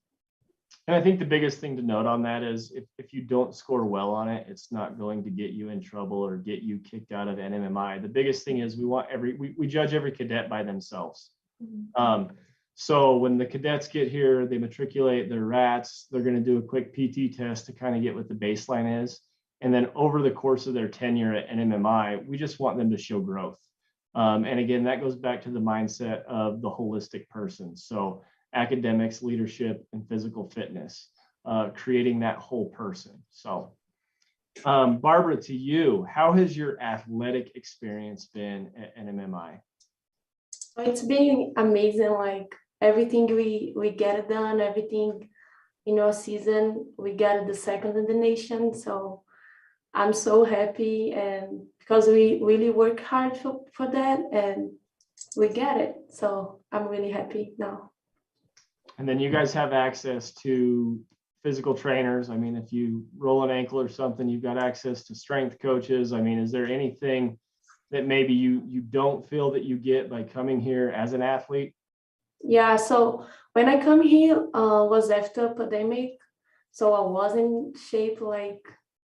A: And I think the biggest thing to note on that is if you don't score well on it, it's not going to get you in trouble or get you kicked out of NMMI. The biggest thing is we judge every cadet by themselves. Mm-hmm. So when the cadets get here, they matriculate their RATs, they're going to do a quick PT test to kind of get what the baseline is. And then over the course of their tenure at NMMI, we just want them to show growth. And again, that goes back to the mindset of the holistic person. So academics, leadership, and physical fitness, creating that whole person. So Barbara, to you, how has your athletic experience been at NMMI?
B: It's been amazing. Like everything we get it done, everything in our season, we get the second in the nation. So I'm so happy, and because we really work hard for that and we get it. So I'm really happy now.
A: And then you guys have access to physical trainers. I mean, if you roll an ankle or something, you've got access to strength coaches. I mean, is there anything that maybe you don't feel that you get by coming here as an athlete?
B: Yeah, so when I come here was after pandemic, so I was in shape, like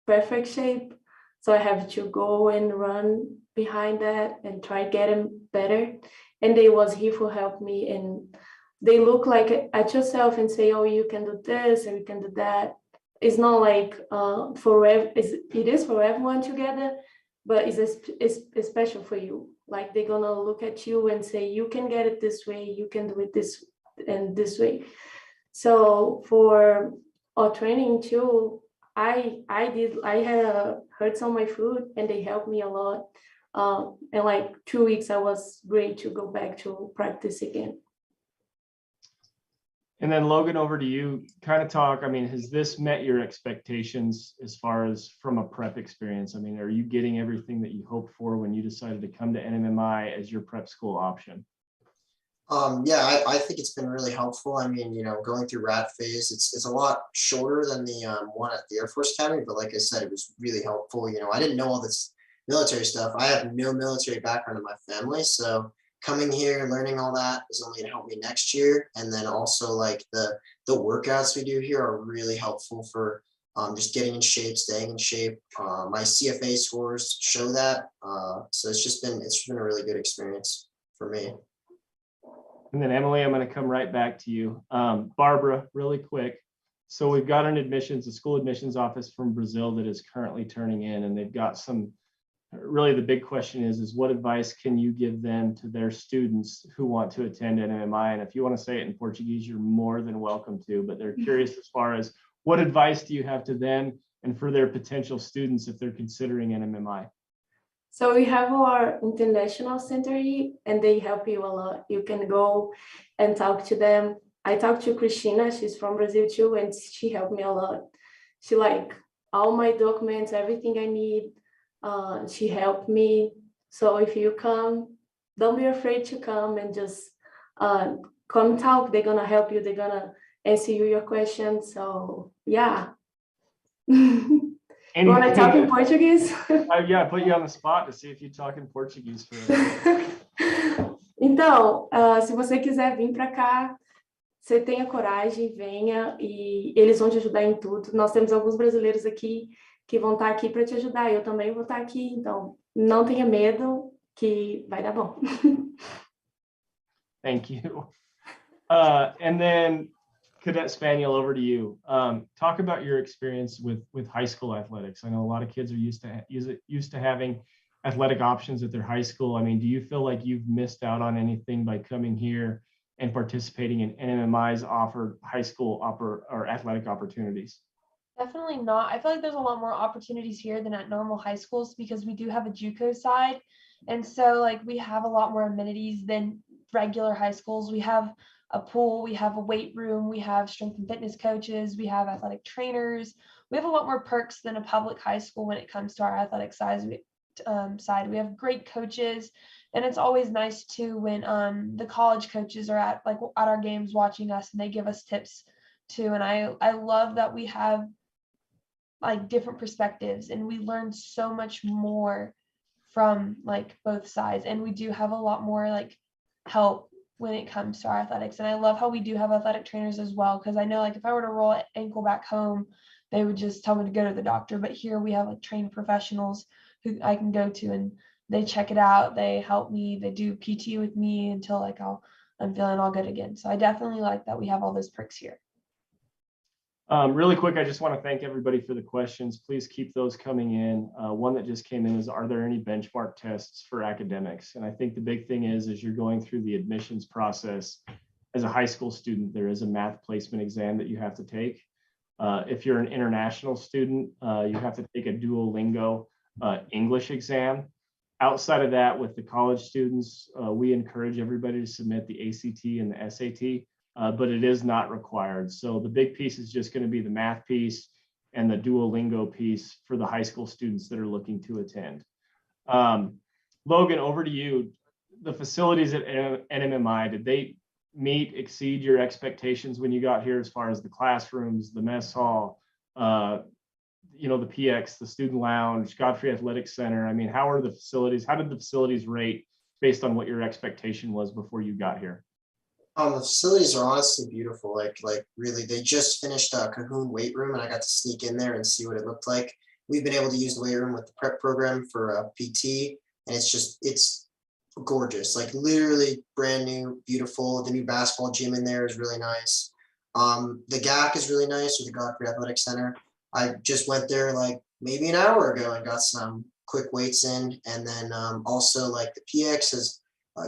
B: perfect shape. So I have to go and run behind that and try getting better. And they was here for help me, and they look like at yourself and say, oh, you can do this and you can do that. It's not like it is for everyone together, but it's special for you. Like they're gonna look at you and say, you can get it this way, you can do it this and this way. So for or training too, I had hurts on my foot and they helped me a lot. And like 2 weeks, I was great to go back to practice again.
A: And then Logan, over to you. Kind of talk. I mean, has this met your expectations as far as from a prep experience? I mean, are you getting everything that you hoped for when you decided to come to NMMI as your prep school option?
C: Yeah, I think it's been really helpful. I mean, going through rat phase, it's a lot shorter than the one at the Air Force Academy, but like I said, it was really helpful. I didn't know all this military stuff. I have no military background in my family, so coming here, learning all that is only gonna help me next year. And then also like the workouts we do here are really helpful for just getting in shape, staying in shape. My CFA scores show that, so it's been a really good experience for me.
A: And then Emily, I'm going to come right back to you. Barbara, really quick. So we've got a school admissions office from Brazil that is currently turning in, and they've got really the big question is what advice can you give them to their students who want to attend NMMI? And if you want to say it in Portuguese, you're more than welcome to, but they're curious as far as what advice do you have to them and for their potential students if they're considering NMMI?
B: So we have our international center here, and they help you a lot. You can go and talk to them. I talked to Christina, she's from Brazil too, and she helped me a lot. She like all my documents, everything I need. She helped me. So if you come, don't be afraid to come and just come talk. They're gonna help you. They're gonna answer you your questions. So yeah. You want to talk in Portuguese?
A: Yeah, put you on the spot to see if you talk in Portuguese for us.
B: Então, se você quiser vir para cá, você tenha coragem, venha e eles vão te ajudar em tudo. Nós temos alguns brasileiros aqui que vão estar aqui para te ajudar. Eu também vou estar aqui, então não tenha medo que vai dar bom.
A: Thank you. And then Cadet Spaniel, over to you. Talk about your experience with high school athletics. I know a lot of kids are used to having athletic options at their high school. I mean, do you feel like you've missed out on anything by coming here and participating in NMMI's offered high school or athletic opportunities?
D: Definitely not. I feel like there's a lot more opportunities here than at normal high schools because we do have a JUCO side. And so like we have a lot more amenities than regular high schools. We have a pool, we have a weight room, we have strength and fitness coaches, we have athletic trainers. We have a lot more perks than a public high school when it comes to our athletic side. We have great coaches, and it's always nice too when the college coaches are at our games watching us and they give us tips too. And I love that we have like different perspectives and we learn so much more from like both sides, and we do have a lot more like help when it comes to our athletics. And I love how we do have athletic trainers as well, because I know like if I were to roll an ankle back home, they would just tell me to go to the doctor, but here we have like trained professionals who I can go to and they check it out, they help me, they do PT with me until like I'm feeling all good again. So I definitely like that we have all those perks here.
A: Really quick, I just want to thank everybody for the questions. Please keep those coming in. One that just came in is, are there any benchmark tests for academics? And I think the big thing is, as you're going through the admissions process, as a high school student, there is a math placement exam that you have to take. If you're an international student, you have to take a Duolingo English exam. Outside of that, with the college students, we encourage everybody to submit the ACT and the SAT. But it is not required. So the big piece is just going to be the math piece and the Duolingo piece for the high school students that are looking to attend. Logan, over to you. The facilities at NMMI, did they exceed your expectations when you got here as far as the classrooms, the mess hall, the PX, the student lounge, Godfrey Athletic Center? I mean, how are the facilities? How did the facilities rate based on what your expectation was before you got here?
C: The facilities are honestly beautiful. Like really, they just finished a Cahoon weight room, and I got to sneak in there and see what it looked like. We've been able to use the weight room with the prep program for PT, and it's gorgeous. Like literally brand new, beautiful. The new basketball gym in there is really nice. The GAC is really nice, with the Godfrey Athletic Center. I just went there like maybe an hour ago and got some quick weights in, and then also like the PX is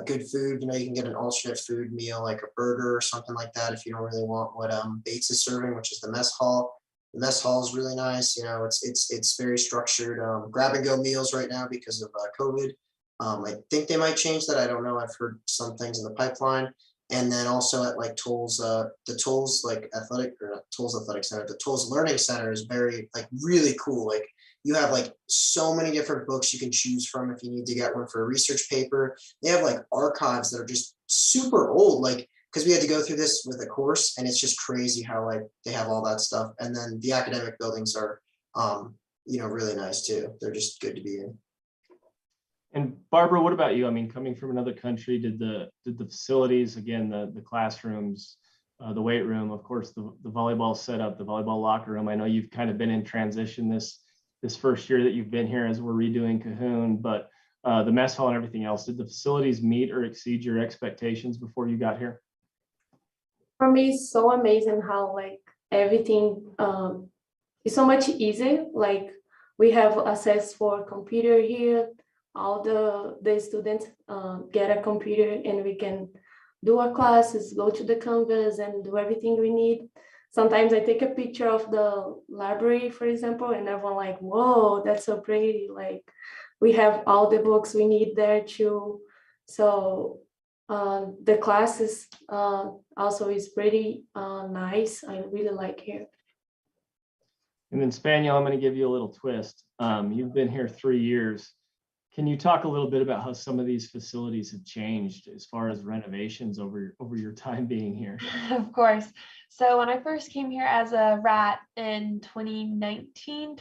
C: good food. You can get an alternate food meal like a burger or something like that if you don't really want what Bates is serving, which is the mess hall. The mess hall is really nice. You know, it's very structured. Grab and go meals right now because of COVID. I think they might change that. I don't know. I've heard some things in the pipeline. And then also at like Tolles, the Tolles like athletic or not Tolles Athletic Center, the Tolles Learning Center is very like really cool. Like you have like so many different books you can choose from if you need to get one for a research paper. They have like archives that are just super old, like because we had to go through this with a course, and it's just crazy how like they have all that stuff. And then the academic buildings are, really nice too. They're just good to be in.
A: And Barbara, what about you? I mean, coming from another country, did the facilities, again, the classrooms, the weight room, of course, the volleyball setup, the volleyball locker room. I know you've kind of been in transition this first year that you've been here as we're redoing Cahoon, but the mess hall and everything else, did the facilities meet or exceed your expectations before you got here?
B: For me, it's so amazing how like everything is so much easier. Like we have access for computer here. All the students get a computer and we can do our classes, go to the canvas and do everything we need. Sometimes I take a picture of the library, for example, and everyone like, whoa, that's so pretty. Like we have all the books we need there too. So the classes also is pretty nice. I really like here.
A: And then Spaniel, I'm going to give you a little twist. You've been here 3 years. Can you talk a little bit about how some of these facilities have changed as far as renovations over your time being here?
D: Of course. So when I first came here as a rat in 2018,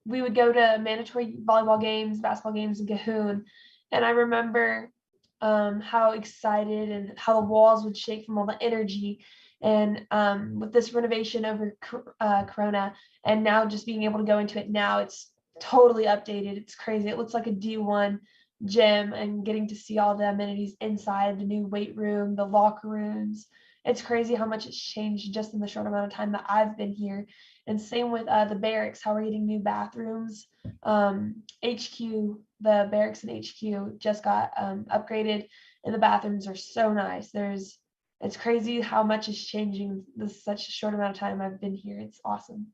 D: we would go to mandatory volleyball games, basketball games in Cahoon. And I remember how excited and how the walls would shake from all the energy. And with this renovation over Corona, and now just being able to go into it now, it's totally updated. It's crazy. It looks like a D1 gym, and getting to see all the amenities inside, the new weight room, the locker rooms. It's crazy how much it's changed just in the short amount of time that I've been here. And same with the barracks, how we're getting new bathrooms. HQ, the barracks and HQ just got upgraded, and the bathrooms are so nice. It's crazy how much is changing this such a short amount of time I've been here. It's awesome.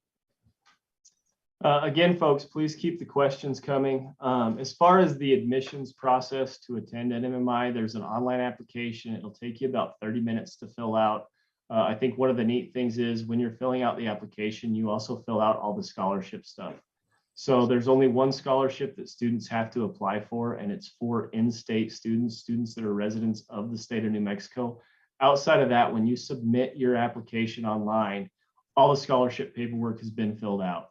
A: Again, folks, please keep the questions coming. As far as the admissions process to attend NMMI, there's an online application. It'll take you about 30 minutes to fill out. I think one of the neat things is when you're filling out the application, you also fill out all the scholarship stuff. So there's only one scholarship that students have to apply for, and it's for in-state students that are residents of the state of New Mexico. Outside of that, when you submit your application online, all the scholarship paperwork has been filled out.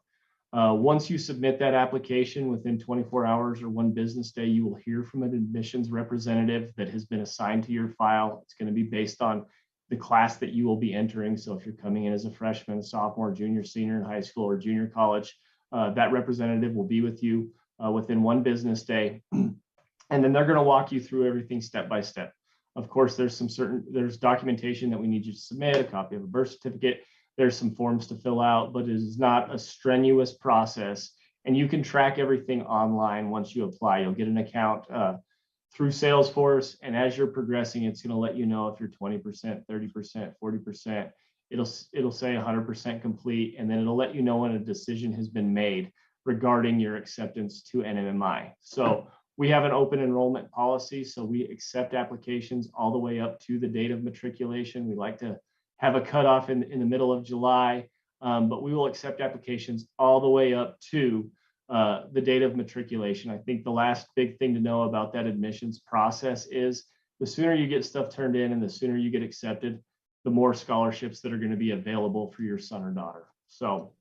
A: Once you submit that application, within 24 hours or one business day, you will hear from an admissions representative that has been assigned to your file. It's going to be based on the class that you will be entering. So if you're coming in as a freshman, sophomore, junior, senior in high school or junior college, that representative will be with you within one business day. And then they're going to walk you through everything step by step. Of course, there's documentation that we need you to submit, a copy of a birth certificate. There's some forms to fill out, but it is not a strenuous process. And you can track everything online once you apply. You'll get an account through Salesforce. And as you're progressing, it's going to let you know if you're 20%, 30%, 40%. It'll say 100% complete. And then it'll let you know when a decision has been made regarding your acceptance to NMMI. So we have an open enrollment policy. So we accept applications all the way up to the date of matriculation. We like to have a cutoff in the middle of July, but we will accept applications all the way up to the date of matriculation. I think the last big thing to know about that admissions process is the sooner you get stuff turned in and the sooner you get accepted, the more scholarships that are going to be available for your son or daughter. So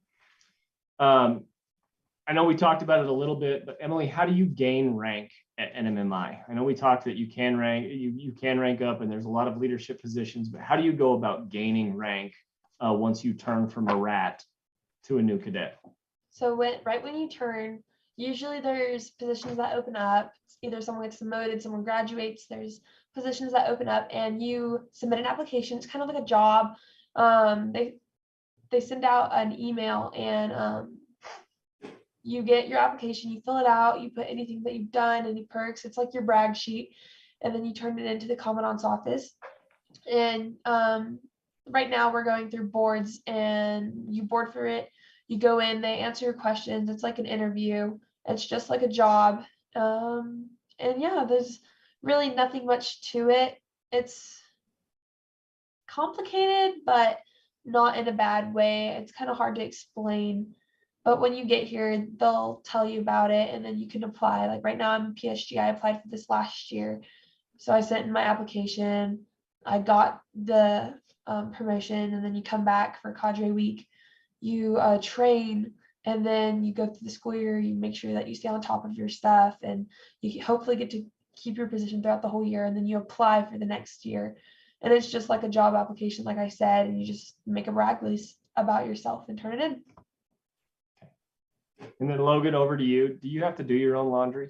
A: I know we talked about it a little bit, but Emily, how do you gain rank at NMMI? I know we talked that you can rank up and there's a lot of leadership positions, but how do you go about gaining rank once you turn from a rat to a new cadet?
D: So right when you turn, usually there's positions that open up. Either someone gets demoted, someone graduates, there's positions that open up and you submit an application. It's kind of like a job. They send out an email and you get your application, you fill it out, you put anything that you've done, any perks, it's like your brag sheet, and then you turn it into the commandant's office. And right now we're going through boards, and you board for it. You go in, they answer your questions. It's like an interview. It's just like a job. And yeah, there's really nothing much to it. It's complicated, but not in a bad way. It's kind of hard to explain. But when you get here, they'll tell you about it, and then you can apply. Like right now, I'm a PSG. I applied for this last year. So I sent in my application. I got the promotion, and then you come back for cadre week. You train, and then you go through the school year. You make sure that you stay on top of your stuff, and you hopefully get to keep your position throughout the whole year. And then you apply for the next year. And it's just like a job application, like I said, and you just make a brag release about yourself and turn it in.
A: And then Logan, over to you. Do you have to do your own laundry?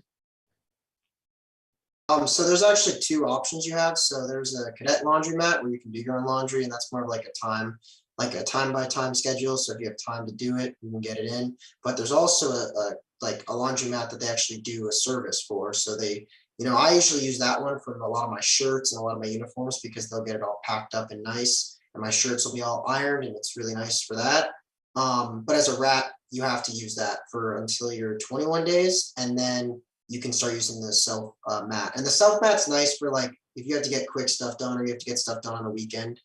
C: So there's actually two options you have. So there's a cadet laundromat where you can do your own laundry, and that's more of like a time by time schedule. So if you have time to do it, you can get it in. But there's also a laundromat that they actually do a service for. So they, I usually use that one for a lot of my shirts and a lot of my uniforms because they'll get it all packed up and nice, and my shirts will be all ironed, and it's really nice for that. But as a rat, you have to use that for until you're 21 days, and then you can start using the self mat. And the self mat's nice for like if you have to get quick stuff done or you have to get stuff done on a weekend.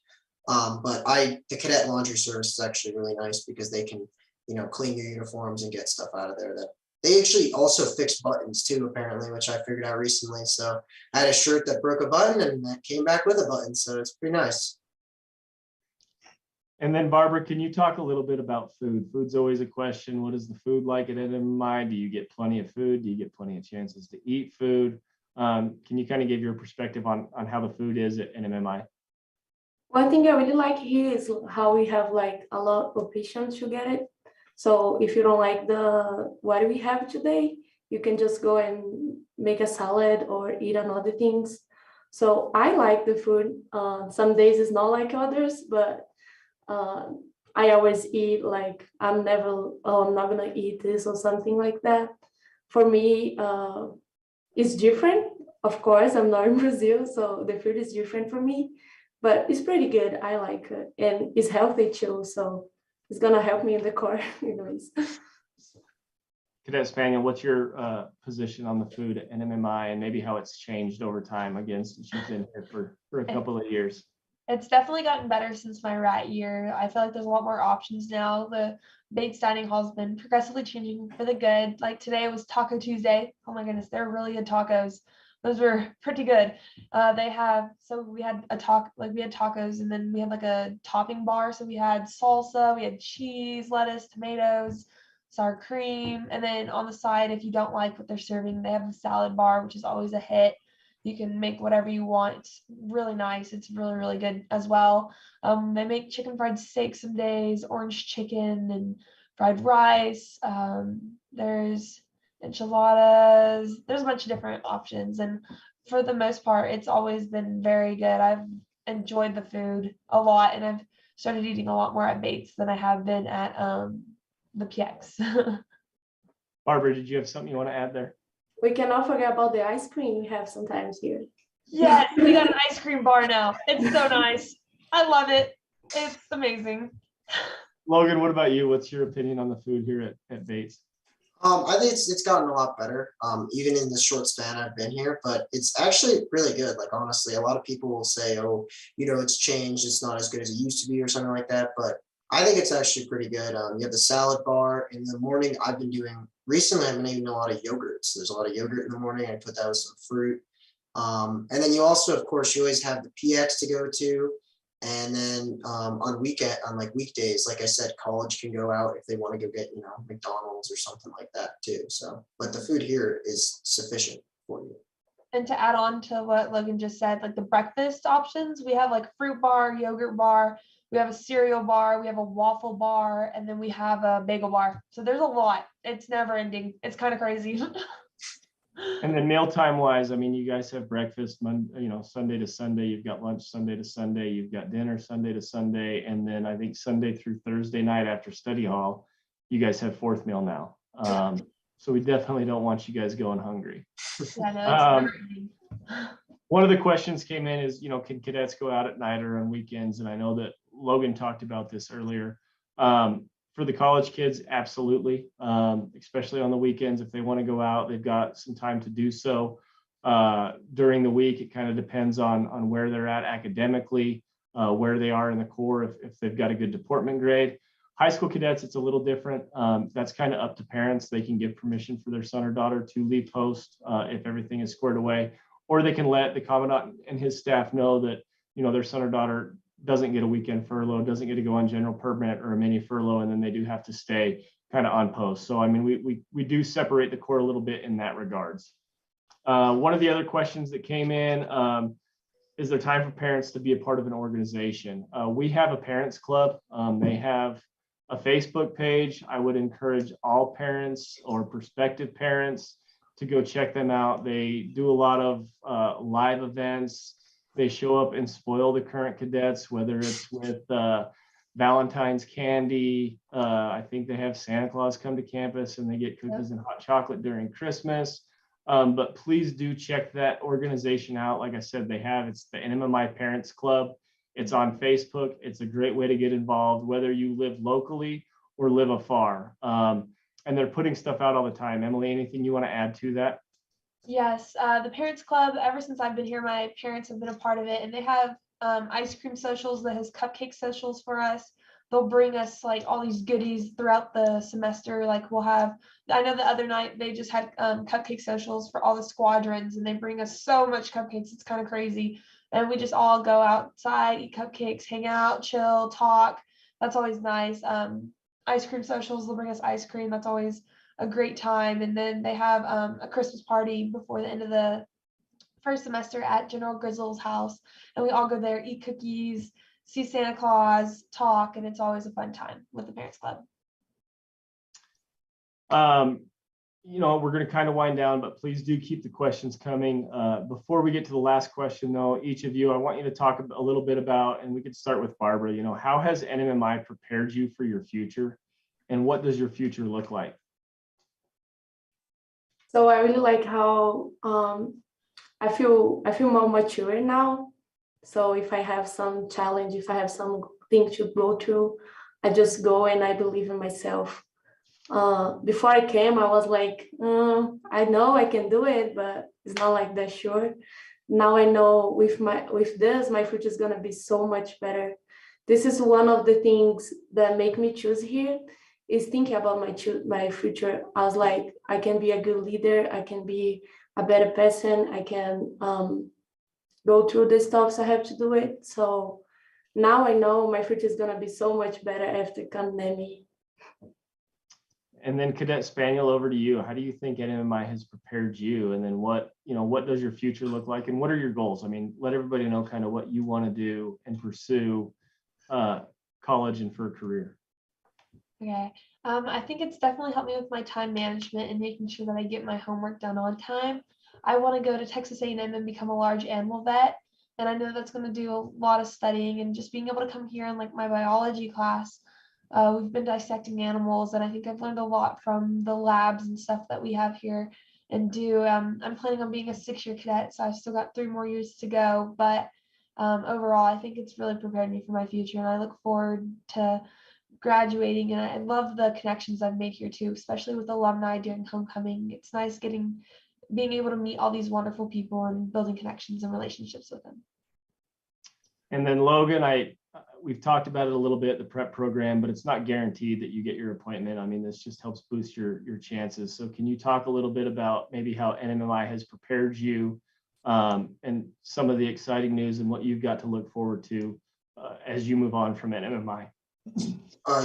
C: But the cadet laundry service is actually really nice because they can, clean your uniforms and get stuff out of there. That they actually also fix buttons too, apparently, which I figured out recently. So I had a shirt that broke a button and that came back with a button. So it's pretty nice.
A: And then Barbara, can you talk a little bit about food? Food's always a question. What is the food like at NMMI? Do you get plenty of food? Do you get plenty of chances to eat food? Can you kind of give your perspective on how the food is at NMMI?
B: One thing I really like here is how we have like a lot of options to get it. So if you don't like what we have today, you can just go and make a salad or eat another things. So I like the food. Some days it's not like others, but I always eat like I'm not gonna eat this or something like that. For me, it's different. Of course, I'm not in Brazil, so the food is different for me, but it's pretty good. I like it, and it's healthy too. So it's gonna help me in the car, anyways.
A: Cadet Spaniel, what's your position on the food at NMMI and maybe how it's changed over time again since you've been here for a couple of years?
D: It's definitely gotten better since my rat year. I feel like there's a lot more options now. The Bates dining hall has been progressively changing for the good. Like today was Taco Tuesday. Oh my goodness, they're really good tacos. Those were pretty good. We had tacos, and then we had like a topping bar. So we had salsa, we had cheese, lettuce, tomatoes, sour cream. And then on the side, if you don't like what they're serving, they have the salad bar, which is always a hit. You can make whatever you want. It's really nice. It's really, really good as well. They make chicken fried steak some days, orange chicken and fried rice. There's enchiladas. There's a bunch of different options. And for the most part, it's always been very good. I've enjoyed the food a lot, and I've started eating a lot more at Bates than I have been at the PX.
A: Barbara, did you have something you want to add there?
B: We cannot forget about the ice cream we have sometimes here.
D: Yes, we got an ice cream bar now. It's so nice. I love it. It's amazing.
A: Logan, what about you? What's your opinion on the food here at Bates?
C: I think it's gotten a lot better, even in the short span I've been here, but it's actually really good. Like, honestly, a lot of people will say, oh, it's changed. It's not as good as it used to be or something like that. But I think it's actually pretty good. You have the salad bar in the morning. Recently, I've been eating a lot of yogurt. So there's a lot of yogurt in the morning. I put that with some fruit. And then you also, of course, you always have the PX to go to. And then on weekdays, like I said, college can go out if they want to go get, McDonald's or something like that too. So, but the food here is sufficient for you.
D: And to add on to what Logan just said, like the breakfast options, we have like fruit bar, yogurt bar, we have a cereal bar, we have a waffle bar, and then we have a bagel bar. So there's a lot. It's never ending. It's kind of crazy.
A: And then mealtime wise, I mean, you guys have breakfast, Sunday to Sunday. You've got lunch Sunday to Sunday. You've got dinner Sunday to Sunday, and then I think Sunday through Thursday night after study hall, you guys have fourth meal now. So we definitely don't want you guys going hungry.
D: Yeah, no, it's never ending.
A: One of the questions came in is, can cadets go out at night or on weekends? And I know that Logan talked about this earlier. For the college kids, absolutely, especially on the weekends, if they want to go out, they've got some time to do so. During the week, it kind of depends on where they're at academically, where they are in the Corps, if they've got a good deportment grade. High school cadets, it's a little different. That's kind of up to parents. They can give permission for their son or daughter to leave post if everything is squared away, or they can let the commandant and his staff know that, you know, their son or daughter doesn't get a weekend furlough, doesn't get to go on general permit or a mini furlough, and then they do have to stay kind of on post. So, I mean, we do separate the Corps a little bit in that regards. One of the other questions that came in, is there time for parents to be a part of an organization? We have a parents club. They have a Facebook page. I would encourage all parents or prospective parents to go check them out. They do a lot of live events. They show up and spoil the current cadets, whether it's with Valentine's candy. I think they have Santa Claus come to campus and they get cookies and hot chocolate during Christmas. But please do check that organization out. Like I said, it's the NMMI Parents Club. It's on Facebook. It's a great way to get involved, whether you live locally or live afar. And they're putting stuff out all the time. Emily, anything you want to add to that?
D: Yes, the Parents Club, ever since I've been here, my parents have been a part of it, and they have ice cream socials that has cupcake socials for us. They'll bring us like all these goodies throughout the semester. Like we'll have, I know the other night they just had cupcake socials for all the squadrons, and they bring us so much cupcakes. It's kind of crazy. And we just all go outside, eat cupcakes, hang out, chill, talk. That's always nice. Ice cream socials, they'll bring us ice cream. That's always a great time. And then they have a Christmas party before the end of the first semester at General Grizzle's house. And we all go there, eat cookies, see Santa Claus, talk, and it's always a fun time with the Parents Club.
A: You know, we're going to kind of wind down, but please do keep the questions coming. Before we get to the last question, though, each of you, I want you to talk a little bit about, and we could start with Barbara, you know, how has NMMI prepared you for your future, and what does your future look like?
B: So I really like how I feel more mature now. So if I have some challenge, if I have something to go through, I just go and I believe in myself. Before I came, I was like, I know I can do it, but it's not like that sure. Now I know with this, my future is gonna be so much better. This is one of the things that make me choose here, is thinking about my future. I was like, I can be a good leader, I can be a better person, I can go through the stuff, so I have to do it. So now I know my future is gonna be so much better after NMMI.
A: And then Cadet Spaniel, over to you. How do you think NMMI has prepared you? And then what does your future look like? And what are your goals? I mean, let everybody know kind of what you want to do and pursue college and for a career.
D: Okay. I think it's definitely helped me with my time management and making sure that I get my homework done on time. I want to go to Texas A&M and become a large animal vet. And I know that's going to do a lot of studying, and just being able to come here in like my biology class. We've been dissecting animals, and I think I've learned a lot from the labs and stuff that we have here and do. I'm planning on being a 6-year cadet, so I've still got 3 more years to go. But overall, I think it's really prepared me for my future, and I look forward to graduating. And I love the connections I've made here too, especially with alumni during homecoming. It's nice being able to meet all these wonderful people and building connections and relationships with them.
A: And then Logan, we've talked about it a little bit, the prep program, but it's not guaranteed that you get your appointment. I mean, this just helps boost your chances. So can you talk a little bit about maybe how NMMI has prepared you and some of the exciting news and what you've got to look forward to as you move on from NMMI?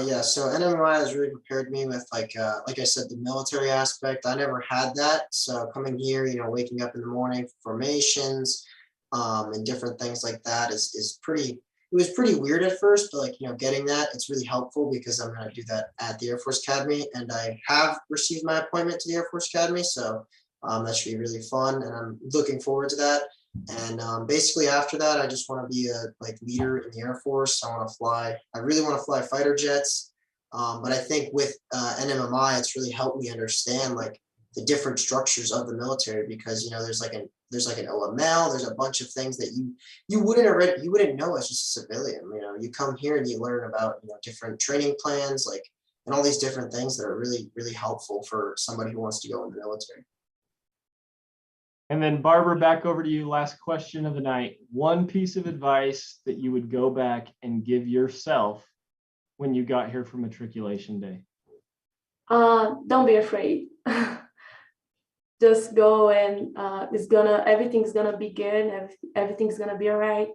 C: Yeah, so NMMI has really prepared me with like I said, the military aspect. I never had that. So coming here, you know, waking up in the morning, formations, and different things like that is pretty. It was pretty weird at first, but like, you know, getting that, it's really helpful because I'm going to do that at the Air Force Academy, and I have received my appointment to the Air Force Academy. So that should be really fun, and I'm looking forward to that. And basically after that, I just want to be a leader in the Air Force. I want to fly. I really want to fly fighter jets. But I think with NMMI, it's really helped me understand like the different structures of the military, because, you know, there's like an there's like an OML, there's a bunch of things that you wouldn't know as just a civilian. You know, you come here and you learn about, you know, different training plans, like, and all these different things that are really, really helpful for somebody who wants to go in the military.
A: And then Barbara, back over to you. Last question of the night. One piece of advice that you would go back and give yourself when you got here for matriculation day.
B: Don't be afraid. Just go, and everything's gonna be good. Everything's gonna be all right.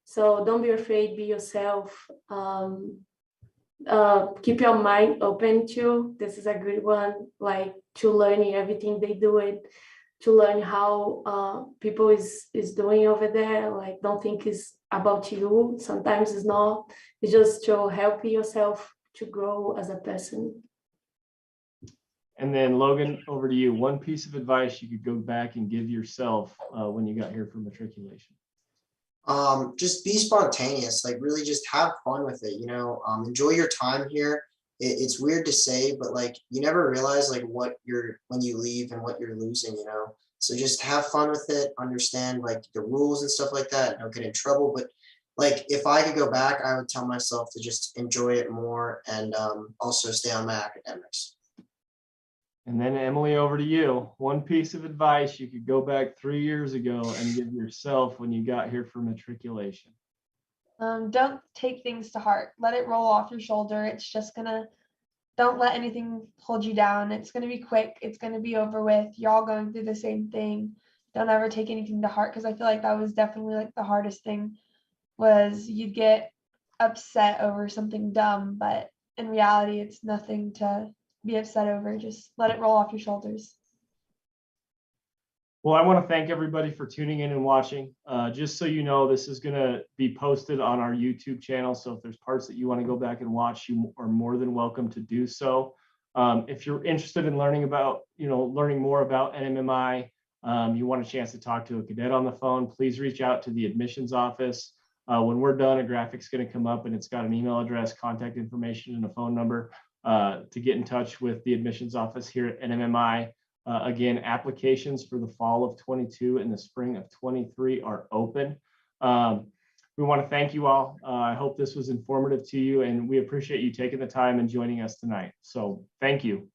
B: So don't be afraid, be yourself. Keep your mind open too. This is a good one, like to learning everything they do it, to learn how people is doing over there. Like, don't think it's about you. Sometimes it's not. It's just to help yourself to grow as a person.
A: And then Logan, over to you. One piece of advice you could go back and give yourself when you got here for matriculation.
C: Just be spontaneous, like really just have fun with it, you know, enjoy your time here. It's weird to say, but like you never realize like what you're, when you leave and what you're losing, you know. So just have fun with it, understand like the rules and stuff like that, don't get in trouble. But like if I could go back, I would tell myself to just enjoy it more, and also stay on my academics.
A: And then Emily, over to you. One piece of advice you could go back 3 years ago and give yourself when you got here for matriculation.
D: Don't take things to heart. Let it roll off your shoulder. Don't let anything hold you down. It's gonna be quick. It's gonna be over with. You're all going through the same thing. Don't ever take anything to heart, because I feel like that was definitely like the hardest thing, was you'd get upset over something dumb, but in reality, it's nothing to be upset over. Just let it roll off your shoulders.
A: Well, I want to thank everybody for tuning in and watching. Just so you know, this is going to be posted on our YouTube channel. So if there's parts that you want to go back and watch, you are more than welcome to do so. If you're interested in learning more about NMMI, you want a chance to talk to a cadet on the phone, please reach out to the admissions office. When we're done, a graphic's going to come up and it's got an email address, contact information, and a phone number to get in touch with the admissions office here at NMMI. Again, applications for the fall of 22 and the spring of 23 are open. We want to thank you all. I hope this was informative to you, and we appreciate you taking the time and joining us tonight. So thank you.